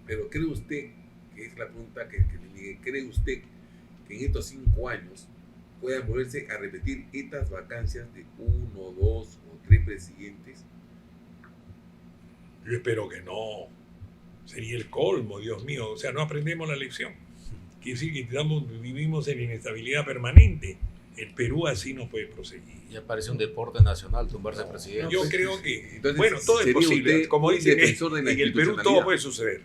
Pero ¿cree usted, que es la pregunta que le digo, cree usted que en estos 5 años puedan volverse a repetir estas vacancias de 1, 2 o 3 presidentes? Yo espero que no. Sería el colmo, Dios mío. O sea, no aprendemos la lección. Quiere decir que vivimos en inestabilidad permanente. El Perú así no puede proseguir. Ya parece un deporte nacional tumbarse presidente. Yo creo que, entonces, bueno, todo es posible. Como dicen, en el Perú todo puede suceder.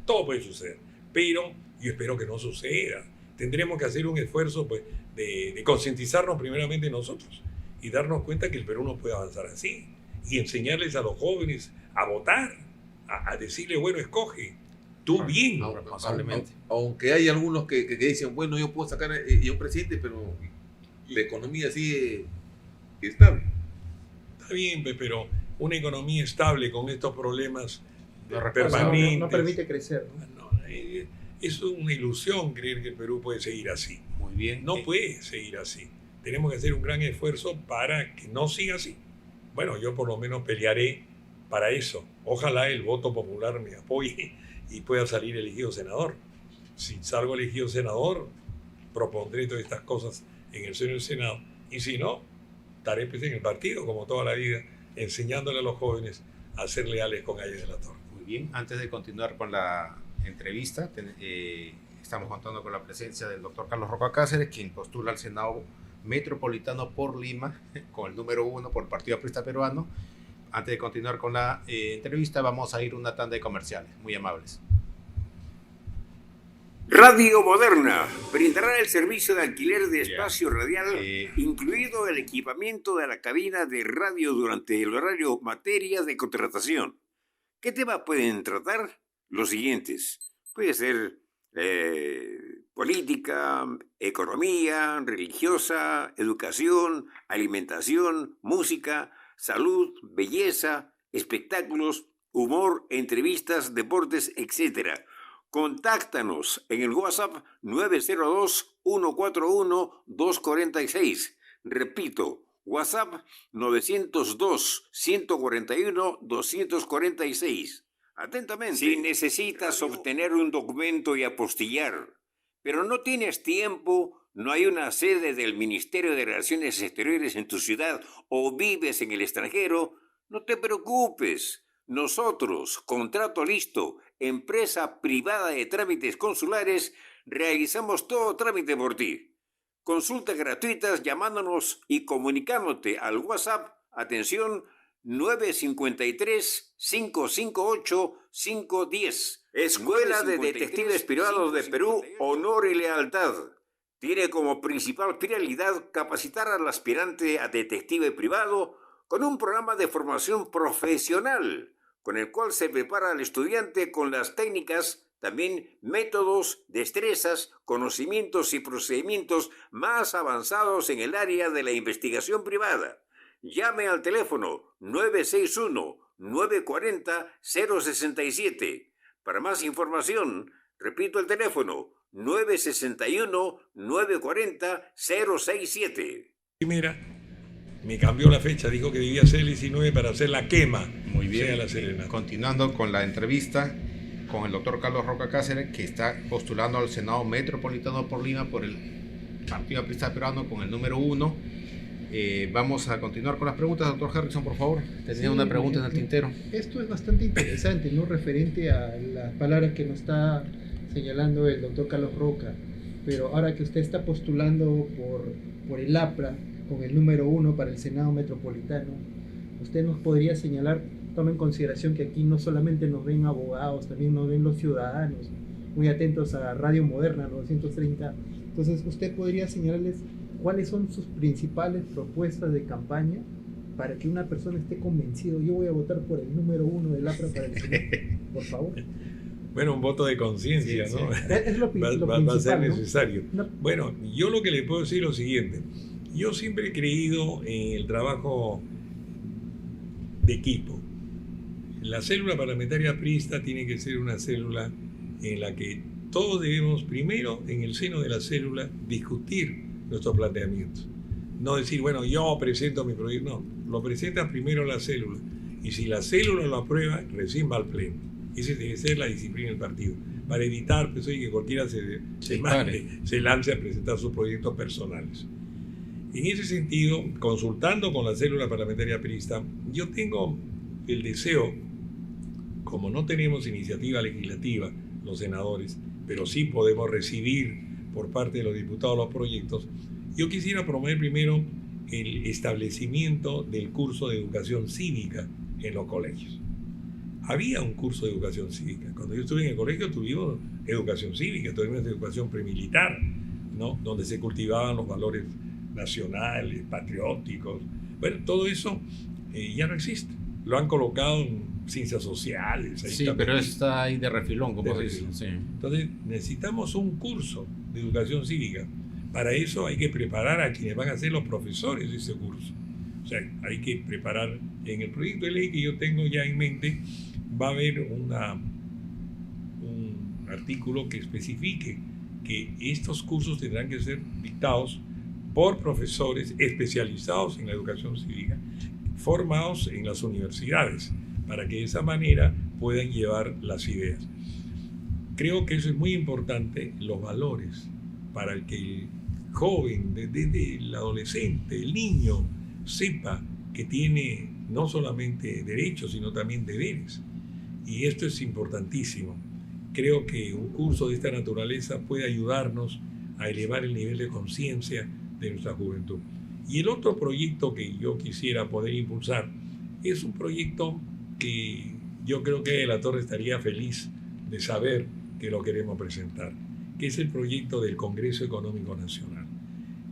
Todo puede suceder. Pero yo espero que no suceda. Tendremos que hacer un esfuerzo, pues, de concientizarnos primeramente nosotros y darnos cuenta que el Perú no puede avanzar así. Y enseñarles a los jóvenes a a decirle, bueno, escoge, tú bien. No, responsablemente. Aunque hay algunos que dicen, bueno, yo puedo sacar un presidente, pero la economía sigue estable. Está bien, pero una economía estable con estos problemas No permanentes. No permite crecer, ¿no? No, es una ilusión creer que el Perú puede seguir así. Muy bien. No puede seguir así. Tenemos que hacer un gran esfuerzo para que no siga así. Bueno, yo por lo menos pelearé para eso. Ojalá el voto popular me apoye y pueda salir elegido senador. Si salgo elegido senador, propondré todas estas cosas en el seno del Senado. Y si no, estaré pues en el partido, como toda la vida, enseñándole a los jóvenes a ser leales con Aida de la Torre. Muy bien. Antes de continuar con la entrevista, estamos contando con la presencia del doctor Carlos Roca Cáceres, quien postula al Senado Metropolitano por Lima, con el número 1 por el Partido Aprista Peruano. Antes de continuar con la entrevista, vamos a ir a una tanda de comerciales. Muy amables. Radio Moderna brindará el servicio de alquiler de espacio radial, incluido el equipamiento de la cabina de radio durante el horario materia de contratación. ¿Qué temas pueden tratar? Los siguientes. Puede ser política, economía, religiosa, educación, alimentación, música, salud, belleza, espectáculos, humor, entrevistas, deportes, etc. Contáctanos en el WhatsApp 902-141-246. Repito, WhatsApp 902-141-246. Atentamente. Si necesitas obtener un documento y apostillar, pero no tienes tiempo, no hay una sede del Ministerio de Relaciones Exteriores en tu ciudad o vives en el extranjero, no te preocupes. Nosotros, Contrato Listo, empresa privada de trámites consulares, realizamos todo trámite por ti. Consultas gratuitas llamándonos y comunicándote al WhatsApp, atención, 953-558-510. Escuela de Detectives Privados de Perú, Honor y Lealtad. Tiene como principal finalidad capacitar al aspirante a detective privado con un programa de formación profesional, con el cual se prepara al estudiante con las técnicas, también métodos, destrezas, conocimientos y procedimientos más avanzados en el área de la investigación privada. Llame al teléfono 961-940-067. Para más información, repito el teléfono 961-940-067. Primera, me cambió la fecha, dijo que debía ser el 19 para hacer la quema. Muy bien. Sea la serenata. Continuando con la entrevista con el doctor Carlos Roca Cáceres, que está postulando al Senado Metropolitano por Lima por el Partido Aprista Peruano con el número 1. Vamos a continuar con las preguntas. Doctor Harrison, por favor. Tenía una pregunta en el tintero. Esto es bastante interesante, ¿no? Referente a las palabras que nos está señalando el doctor Carlos Roca. Pero ahora que usted está postulando por el APRA con el número 1 para el Senado Metropolitano, usted nos podría señalar, tome en consideración que aquí no solamente nos ven abogados, también nos ven los ciudadanos, muy atentos a Radio Moderna 930. Entonces, usted podría señalarles cuáles son sus principales propuestas de campaña para que una persona esté convencido. Yo voy a votar por el número 1 del APRA para el Senado, por favor. Bueno, un voto de conciencia, Sí, ¿no? sí. Es lo Va a principal, ser ¿no? necesario. No. Bueno, yo lo que le puedo decir es lo siguiente. Yo siempre he creído en el trabajo de equipo. La célula parlamentaria aprista tiene que ser una célula en la que todos debemos, primero, en el seno de la célula, discutir nuestros planteamientos. No decir, bueno, yo presento mi proyecto. No, lo presenta primero la célula. Y si la célula lo aprueba, recién va al pleno. Esa debe ser la disciplina del partido. Para evitar pues, que cualquiera se lance a presentar sus proyectos personales. En ese sentido, consultando con la célula parlamentaria aprista, yo tengo el deseo, como no tenemos iniciativa legislativa, los senadores, pero sí podemos recibir por parte de los diputados los proyectos, yo quisiera promover primero el establecimiento del curso de educación cívica en los colegios. Había un curso de educación cívica. Cuando yo estuve en el colegio tuvimos educación cívica, tuvimos educación premilitar, ¿no? Donde se cultivaban los valores nacionales, patrióticos. Bueno, todo eso ya no existe. lo han colocado en ciencias sociales. Ahí Sí, está pero metido. está ahí de refilón, como De dicen. refilón. Sí. Entonces, necesitamos un curso de educación cívica. Para eso hay que preparar a quienes van a ser los profesores de ese curso. O sea, hay que preparar. En el proyecto de ley que yo tengo ya en mente, va a haber un artículo que especifique que estos cursos tendrán que ser dictados por profesores especializados en la educación cívica, formados en las universidades, para que de esa manera puedan llevar las ideas. Creo que eso es muy importante, los valores, para que el joven, desde el adolescente, el niño, sepa que tiene no solamente derechos, sino también deberes. Y esto es importantísimo. Creo que un curso de esta naturaleza puede ayudarnos a elevar el nivel de conciencia de nuestra juventud. Y el otro proyecto que yo quisiera poder impulsar es un proyecto que yo creo que de la Torre estaría feliz de saber que lo queremos presentar, que es el proyecto del Congreso Económico Nacional.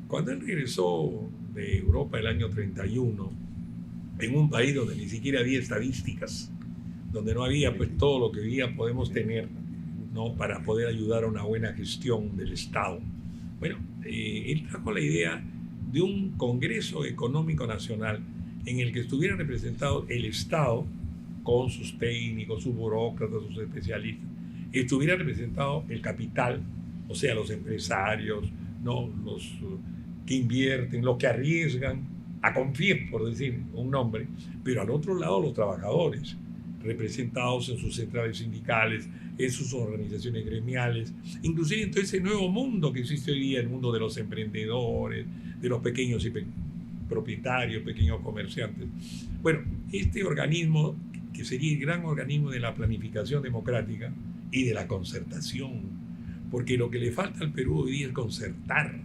Cuando él regresó de Europa el año 31, en un país donde ni siquiera había estadísticas, donde no había pues todo lo que hoy día podemos tener, ¿no?, para poder ayudar a una buena gestión del Estado. Bueno, él trajo la idea de un Congreso Económico Nacional en el que estuviera representado el Estado con sus técnicos, sus burócratas, sus especialistas, estuviera representado el capital, o sea, los empresarios, ¿no?, los que invierten, los que arriesgan, a confiar, por decir un nombre, pero al otro lado los trabajadores, representados en sus centrales sindicales, en sus organizaciones gremiales, inclusive en todo ese nuevo mundo que existe hoy día, el mundo de los emprendedores, de los pequeños y propietarios, pequeños comerciantes. Bueno, este organismo, que sería el gran organismo de la planificación democrática y de la concertación, porque lo que le falta al Perú hoy día es concertar.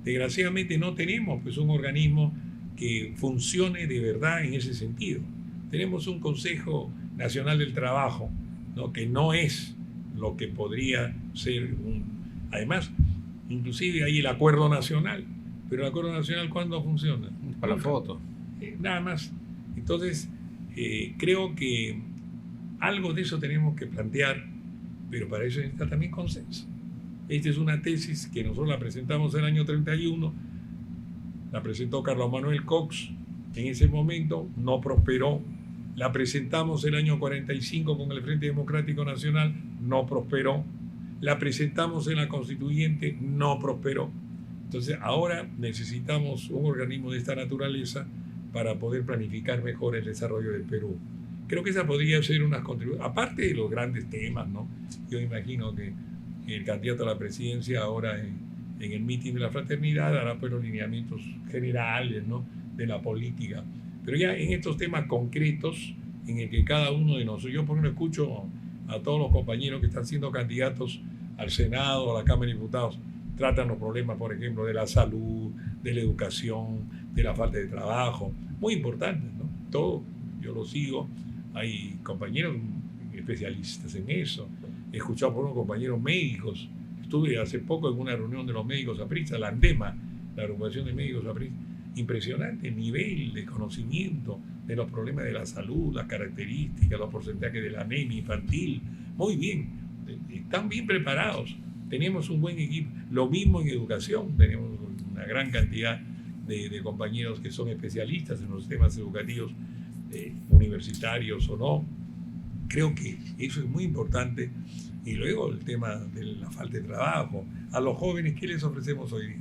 Desgraciadamente no tenemos pues un organismo que funcione de verdad en ese sentido. Tenemos un Consejo Nacional del Trabajo, ¿no?, que no es lo que podría ser un... Además, inclusive hay el Acuerdo Nacional, pero el Acuerdo Nacional, ¿cuándo funciona? Para la foto. Nada más. Entonces, creo que algo de eso tenemos que plantear, pero para eso necesita también consenso. Esta es una tesis que nosotros la presentamos en el año 31, la presentó Carlos Manuel Cox, en ese momento no prosperó. La presentamos el año 45 con el Frente Democrático Nacional, no prosperó. La presentamos en la Constituyente, no prosperó. Entonces ahora necesitamos un organismo de esta naturaleza para poder planificar mejor el desarrollo del Perú. Creo que esa podría ser una contribución, aparte de los grandes temas, ¿no? Yo imagino que el candidato a la presidencia ahora en el mitin de la fraternidad hará pues los lineamientos generales, ¿no?, de la política. Pero ya en estos temas concretos, en el que cada uno de nosotros, yo por ejemplo escucho a todos los compañeros que están siendo candidatos al Senado, a la Cámara de Diputados, tratan los problemas, por ejemplo, de la salud, de la educación, de la falta de trabajo, muy importantes, ¿no? Todo, yo lo sigo, hay compañeros especialistas en eso, he escuchado por unos compañeros médicos, estuve hace poco en una reunión de los médicos apristas, la ANDEMA, la agrupación de médicos apristas, impresionante el nivel de conocimiento de los problemas de la salud, las características, los porcentajes de la anemia infantil, muy bien, están bien preparados, tenemos un buen equipo, lo mismo en educación, tenemos una gran cantidad de compañeros que son especialistas en los temas educativos, universitarios o no. Creo que eso es muy importante. Y luego el tema de la falta de trabajo. A los jóvenes, ¿qué les ofrecemos hoy día?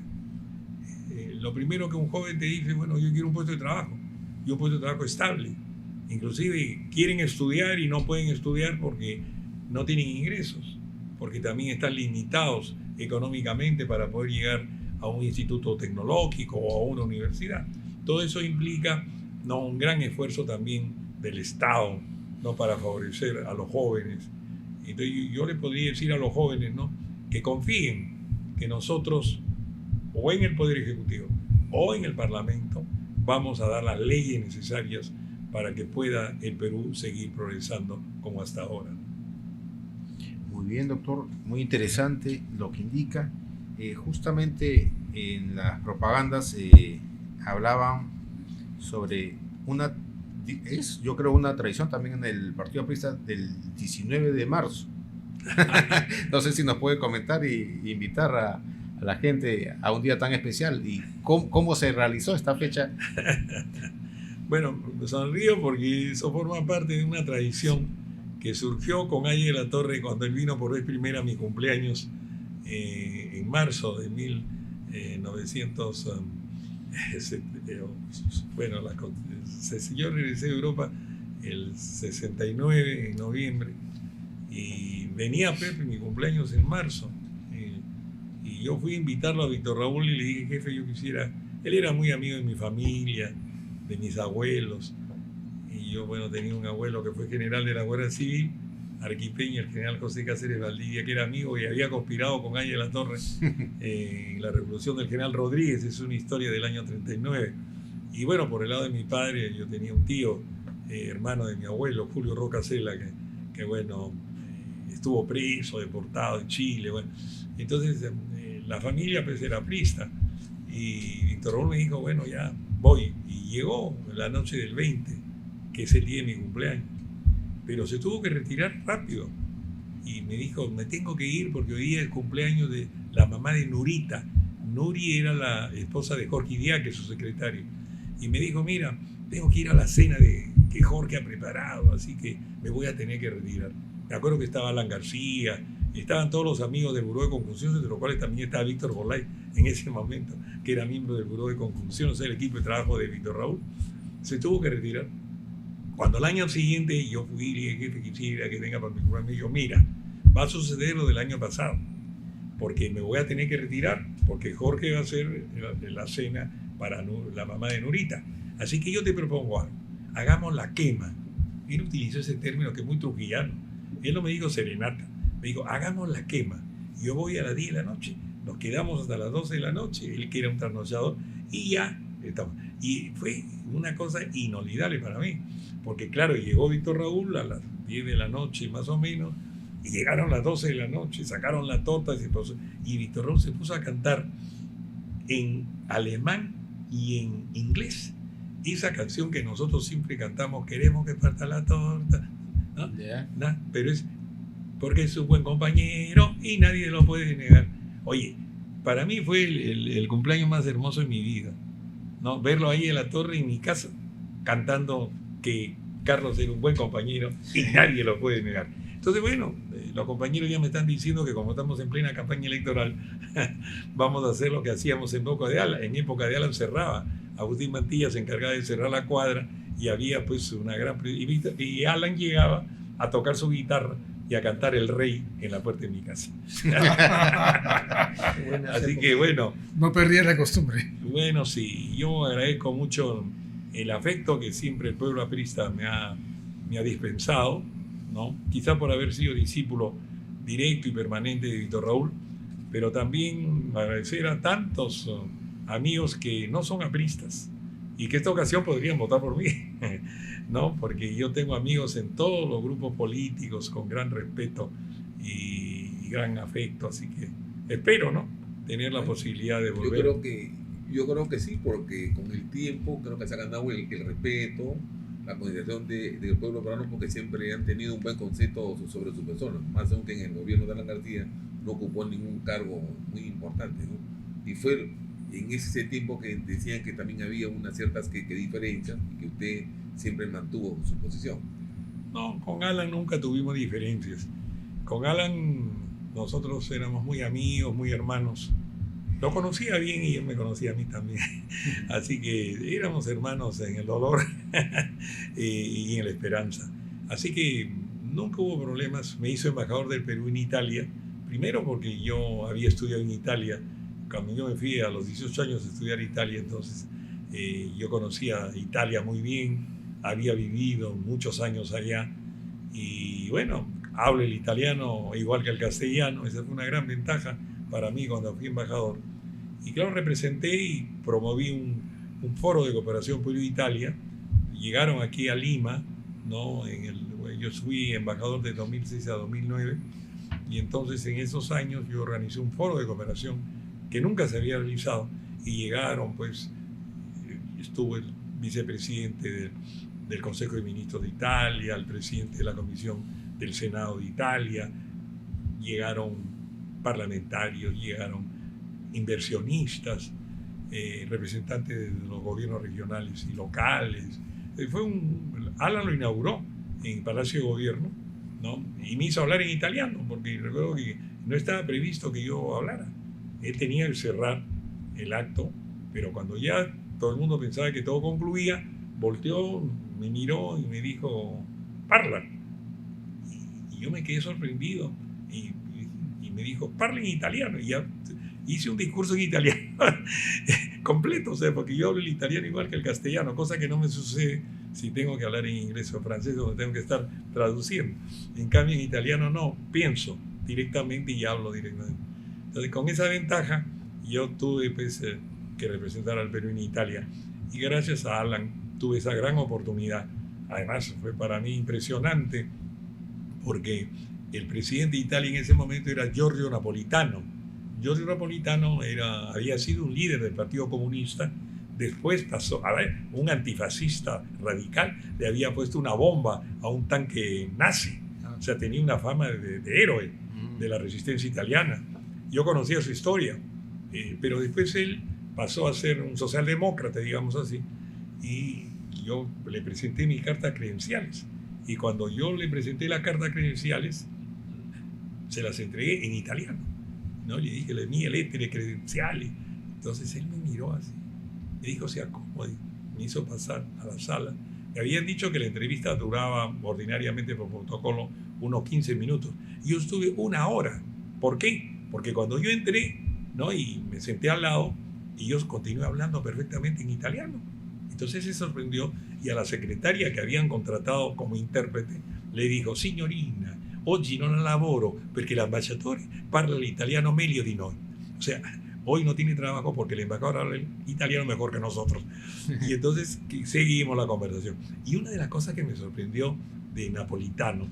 Lo primero que un joven te dice, bueno, yo quiero un puesto de trabajo, y un puesto de trabajo estable. Inclusive quieren estudiar y no pueden estudiar porque no tienen ingresos, porque también están limitados económicamente para poder llegar a un instituto tecnológico o a una universidad. Todo eso implica, ¿no?, un gran esfuerzo también del Estado, ¿no?, para favorecer a los jóvenes. Entonces yo le podría decir a los jóvenes, ¿no?, que confíen que nosotros, o en el Poder Ejecutivo o en el Parlamento, vamos a dar las leyes necesarias para que pueda el Perú seguir progresando como hasta ahora. Muy bien, doctor, muy interesante lo que indica. Justamente en las propagandas hablaban sobre una es, yo creo, una tradición también en el Partido Aprista del 19 de marzo. No sé si nos puede comentar y invitar a la gente a un día tan especial y cómo se realizó esta fecha. Bueno, sonrío porque eso forma parte de una tradición que surgió con Aye de la Torre cuando él vino por vez primera a mi cumpleaños en marzo de 1900. Bueno, yo regresé de Europa el 69 en noviembre y venía Pepe mi cumpleaños en marzo y yo fui a invitarlo a Víctor Raúl y le dije, jefe, yo quisiera, él era muy amigo de mi familia, de mis abuelos, y yo, bueno, tenía un abuelo que fue general de la Guardia Civil, Arquipeña, el general José Cáceres Valdivia, que era amigo y había conspirado con Aye de la Torre en la revolución del general Rodríguez. Es una historia del año 39. Y bueno, por el lado de mi padre, yo tenía un tío, hermano de mi abuelo, Julio Roca Cela, que bueno, estuvo preso, deportado en Chile. Bueno. Entonces, la familia pues era aprista. Y Víctor Raúl me dijo, bueno, ya voy. Y llegó la noche del 20, que es el día de mi cumpleaños. Pero se tuvo que retirar rápido. Y me dijo, me tengo que ir porque hoy día es el cumpleaños de la mamá de Nurita. Nuri era la esposa de Jorge Idiá, que es su secretario. Y me dijo, mira, tengo que ir a la cena que Jorge ha preparado, así que me voy a tener que retirar. Me acuerdo que estaba Alan García, estaban todos los amigos del Buró de Conjunción, entre los cuales también estaba Víctor Borlay en ese momento, que era miembro del Buró de Conjunción, o sea, el equipo de trabajo de Víctor Raúl. Se tuvo que retirar. Cuando al año siguiente yo fui y le dije, jefe, quisiera que venga para mi cumpleaños, me dijo, mira, va a suceder lo del año pasado, porque me voy a tener que retirar, porque Jorge va a hacer la cena para la mamá de Nurita. Así que yo te propongo algo, hagamos la quema. Él utilizó ese término que es muy trujillano. Él no me dijo serenata, me dijo, hagamos la quema. Yo voy a las 10 de la noche, nos quedamos hasta las 12 de la noche, él que era un trasnochador, y ya estamos. Y fue una cosa inolvidable para mí, porque claro, llegó Víctor Raúl a las 10 de la noche más o menos, y llegaron las 12 de la noche, sacaron la torta y Víctor Raúl se puso a cantar en alemán y en inglés esa canción que nosotros siempre cantamos, queremos que parta la torta, ¿no? Yeah. ¿No? Pero es porque es un buen compañero y nadie lo puede negar. Oye, para mí fue el cumpleaños más hermoso de mi vida, ¿no? Verlo ahí en la torre en mi casa cantando que Carlos era un buen compañero y nadie lo puede negar. Entonces, bueno, los compañeros ya me están diciendo que como estamos en plena campaña electoral, vamos a hacer lo que hacíamos en época de Alan. En época de Alan cerraba. Agustín Mantilla se encargaba de cerrar la cuadra y había pues una gran... Y Alan llegaba a tocar su guitarra y a cantar El Rey en la puerta de mi casa. Así que bueno. No perdía la costumbre. Bueno, sí, yo agradezco mucho el afecto que siempre el pueblo aprista me ha dispensado, ¿no? Quizá por haber sido discípulo directo y permanente de Víctor Raúl, pero también agradecer a tantos amigos que no son apristas y que esta ocasión podrían votar por mí, ¿no? Porque yo tengo amigos en todos los grupos políticos con gran respeto y gran afecto, así que espero, ¿no?, tener la posibilidad de volver. Yo creo que sí, porque con el tiempo creo que se ha ganado el respeto, la consideración del pueblo peruano, porque siempre han tenido un buen concepto sobre su persona, más aún que en el gobierno de Alan García no ocupó ningún cargo muy importante, ¿no? Y fue en ese tiempo que decían que también había unas ciertas que diferencias y que usted siempre mantuvo su posición. No, con Alan nunca tuvimos diferencias. Con Alan nosotros éramos muy amigos, muy hermanos. Lo conocía bien y él me conocía a mí también. Así que éramos hermanos en el dolor y en la esperanza. Así que nunca hubo problemas. Me hizo embajador del Perú en Italia. Primero porque yo había estudiado en Italia. Cuando yo me fui a los 18 años a estudiar Italia, entonces yo conocía Italia muy bien. Había vivido muchos años allá. Y bueno, hablo el italiano igual que el castellano. Esa fue una gran ventaja para mí cuando fui embajador. Y claro, representé y promoví un foro de cooperación Perú-Italia. Llegaron aquí a Lima, ¿no? Yo fui embajador de 2006 a 2009 y entonces en esos años yo organizé un foro de cooperación que nunca se había realizado y llegaron, pues, estuvo el vicepresidente del Consejo de Ministros de Italia, al presidente de la Comisión del Senado de Italia, llegaron parlamentarios, llegaron inversionistas, representantes de los gobiernos regionales y locales. Alan lo inauguró en Palacio de Gobierno, ¿no? Y me hizo hablar en italiano, porque recuerdo que no estaba previsto que yo hablara. Él tenía que cerrar el acto, pero cuando ya todo el mundo pensaba que todo concluía, volteó, me miró y me dijo, parla. Y yo me quedé sorprendido y me dijo, parla en italiano. Y ya hice un discurso en italiano completo, o sea, porque yo hablo el italiano igual que el castellano, cosa que no me sucede si tengo que hablar en inglés o francés, donde tengo que estar traduciendo. En cambio, en italiano no, pienso directamente y hablo directamente. Entonces, con esa ventaja, yo tuve pues, que representar al Perú en Italia. Y gracias a Alan tuve esa gran oportunidad. Además, fue para mí impresionante, porque el presidente de Italia en ese momento era Giorgio Napolitano. Giorgio Napolitano había sido un líder del Partido Comunista. Después pasó, un antifascista radical le había puesto una bomba a un tanque nazi. O sea, tenía una fama de héroe de la resistencia italiana. Yo conocía su historia, pero después él pasó a ser un socialdemócrata, digamos así, y yo le presenté mis cartas credenciales. Y cuando yo le presenté las cartas credenciales, se las entregué en italiano, ¿no? Le dije, le mie lettere credenciali. Entonces él me miró así. Me dijo, se acomode. Me hizo pasar a la sala. Me habían dicho que la entrevista duraba ordinariamente por protocolo unos 15 minutos. Y yo estuve 1 hora. ¿Por qué? Porque cuando yo entré, ¿no? Y me senté al lado, y yo continué hablando perfectamente en italiano. Entonces se sorprendió, y a la secretaria que habían contratado como intérprete le dijo, signorina, oggi non lavoro perché l'ambasciatore parla l'italiano meglio di noi. O sea, hoy no tiene trabajo porque el embajador habla el italiano mejor que nosotros. Y entonces seguimos la conversación. Y una de las cosas que me sorprendió de Napolitano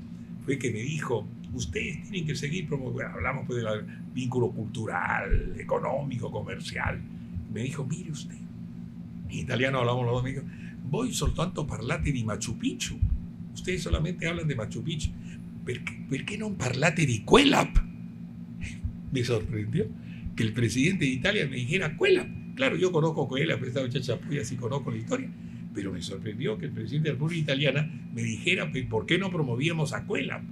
fue que me dijo, ustedes tienen que seguir promoviendo, hablamos pues del vínculo cultural, económico, comercial. Me dijo, mire usted, en italiano hablamos los dos, me dijo, voi soltanto parlate di Machu Picchu, ustedes solamente hablan de Machu Picchu, perché non parlate di Quelap? Me sorprendió que el presidente de Italia me dijera Quelap. Claro, yo conozco Quelap, he estado en Chachapoyas, así conozco la historia, pero me sorprendió que el presidente de la República Italiana me dijera por qué no promovíamos a Quelap.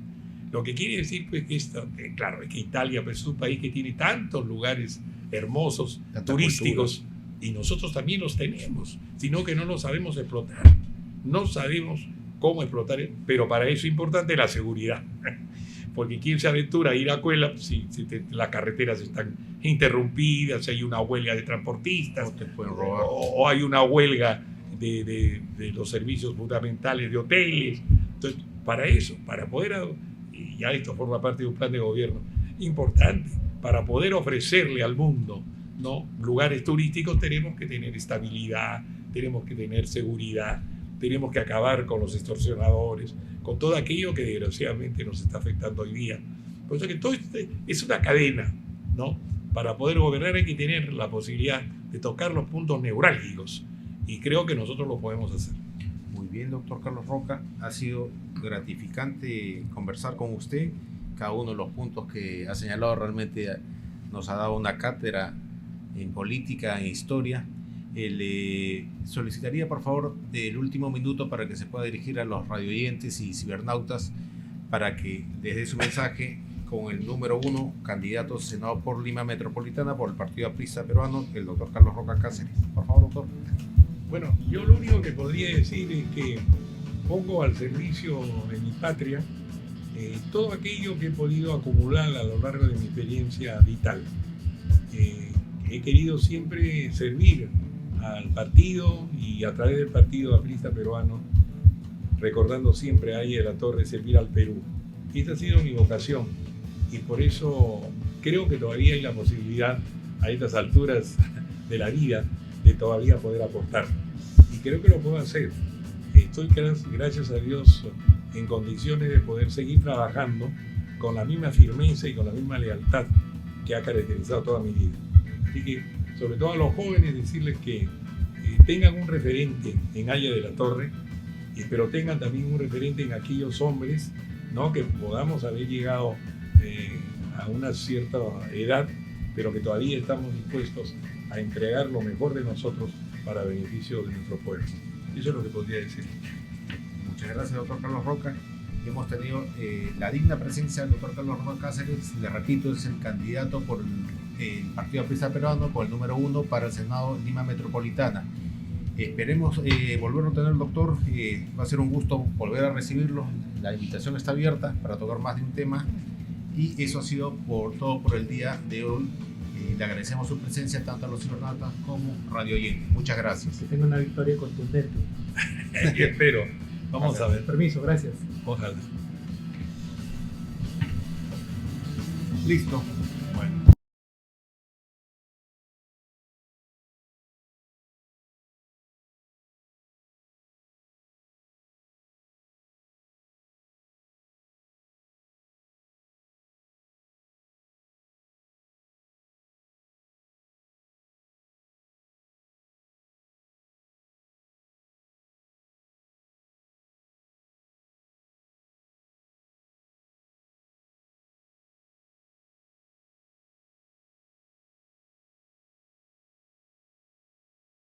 Lo que quiere decir pues que claro, es que Italia pues, es un país que tiene tantos lugares hermosos, turísticos, cultura. Y nosotros también los tenemos, sino que no los sabemos explotar. No sabemos cómo explotar, pero para eso es importante la seguridad. Porque quién se aventura a ir a Quelap si las carreteras están interrumpidas, si hay una huelga de transportistas, te pueden robar. O hay una huelga de los servicios fundamentales de hoteles. Entonces, para eso, para poder, y ya esto forma parte de un plan de gobierno importante, para poder ofrecerle al mundo, ¿no? Lugares turísticos, tenemos que tener estabilidad, tenemos que tener seguridad, tenemos que acabar con los extorsionadores, con todo aquello que desgraciadamente nos está afectando hoy día. Por eso que todo es una cadena, ¿no? Para poder gobernar hay que tener la posibilidad de tocar los puntos neurálgicos, y creo que nosotros lo podemos hacer. Muy bien, doctor Carlos Roca, ha sido gratificante conversar con usted. Cada uno de los puntos que ha señalado realmente nos ha dado una cátedra en política, en historia. Le solicitaría por favor el último minuto para que se pueda dirigir a los radioyentes y cibernautas para que desde su mensaje con el número 1, candidato senador por Lima Metropolitana por el Partido Aprista Peruano, el doctor Carlos Roca Cáceres. Por favor, doctor. Bueno, yo lo único que podría decir es que pongo al servicio de mi patria todo aquello que he podido acumular a lo largo de mi experiencia vital. He querido siempre servir al partido y a través del Partido Aprista Peruano, recordando siempre a Aya de la Torre, servir al Perú. Y esta ha sido mi vocación, y por eso creo que todavía hay la posibilidad a estas alturas de la vida de todavía poder aportar, y creo que lo puedo hacer. Estoy, gracias a Dios, en condiciones de poder seguir trabajando con la misma firmeza y con la misma lealtad que ha caracterizado toda mi vida. Así que, sobre todo a los jóvenes, decirles que tengan un referente en Aya de la Torre, pero tengan también un referente en aquellos hombres, ¿no? Que podamos haber llegado a una cierta edad, pero que todavía estamos dispuestos a entregar lo mejor de nosotros para beneficio de nuestro pueblo. Eso es lo que podría decir. Muchas gracias, doctor Carlos Roca. Hemos tenido la digna presencia del doctor Carlos Roca Cáceres. Le repito, es el candidato por el Partido Aprista Peruano, por el número 1 para el Senado Lima Metropolitana. Esperemos volverlo a tener, doctor. Va a ser un gusto volver a recibirlo. La invitación está abierta para tocar más de un tema. Y eso ha sido todo por el día de hoy. Le agradecemos su presencia tanto a los cibernatas como radio oyentes. Muchas gracias. Que tenga una victoria contundente. Y espero. Vamos a ver. Permiso, gracias. Ojalá. Listo.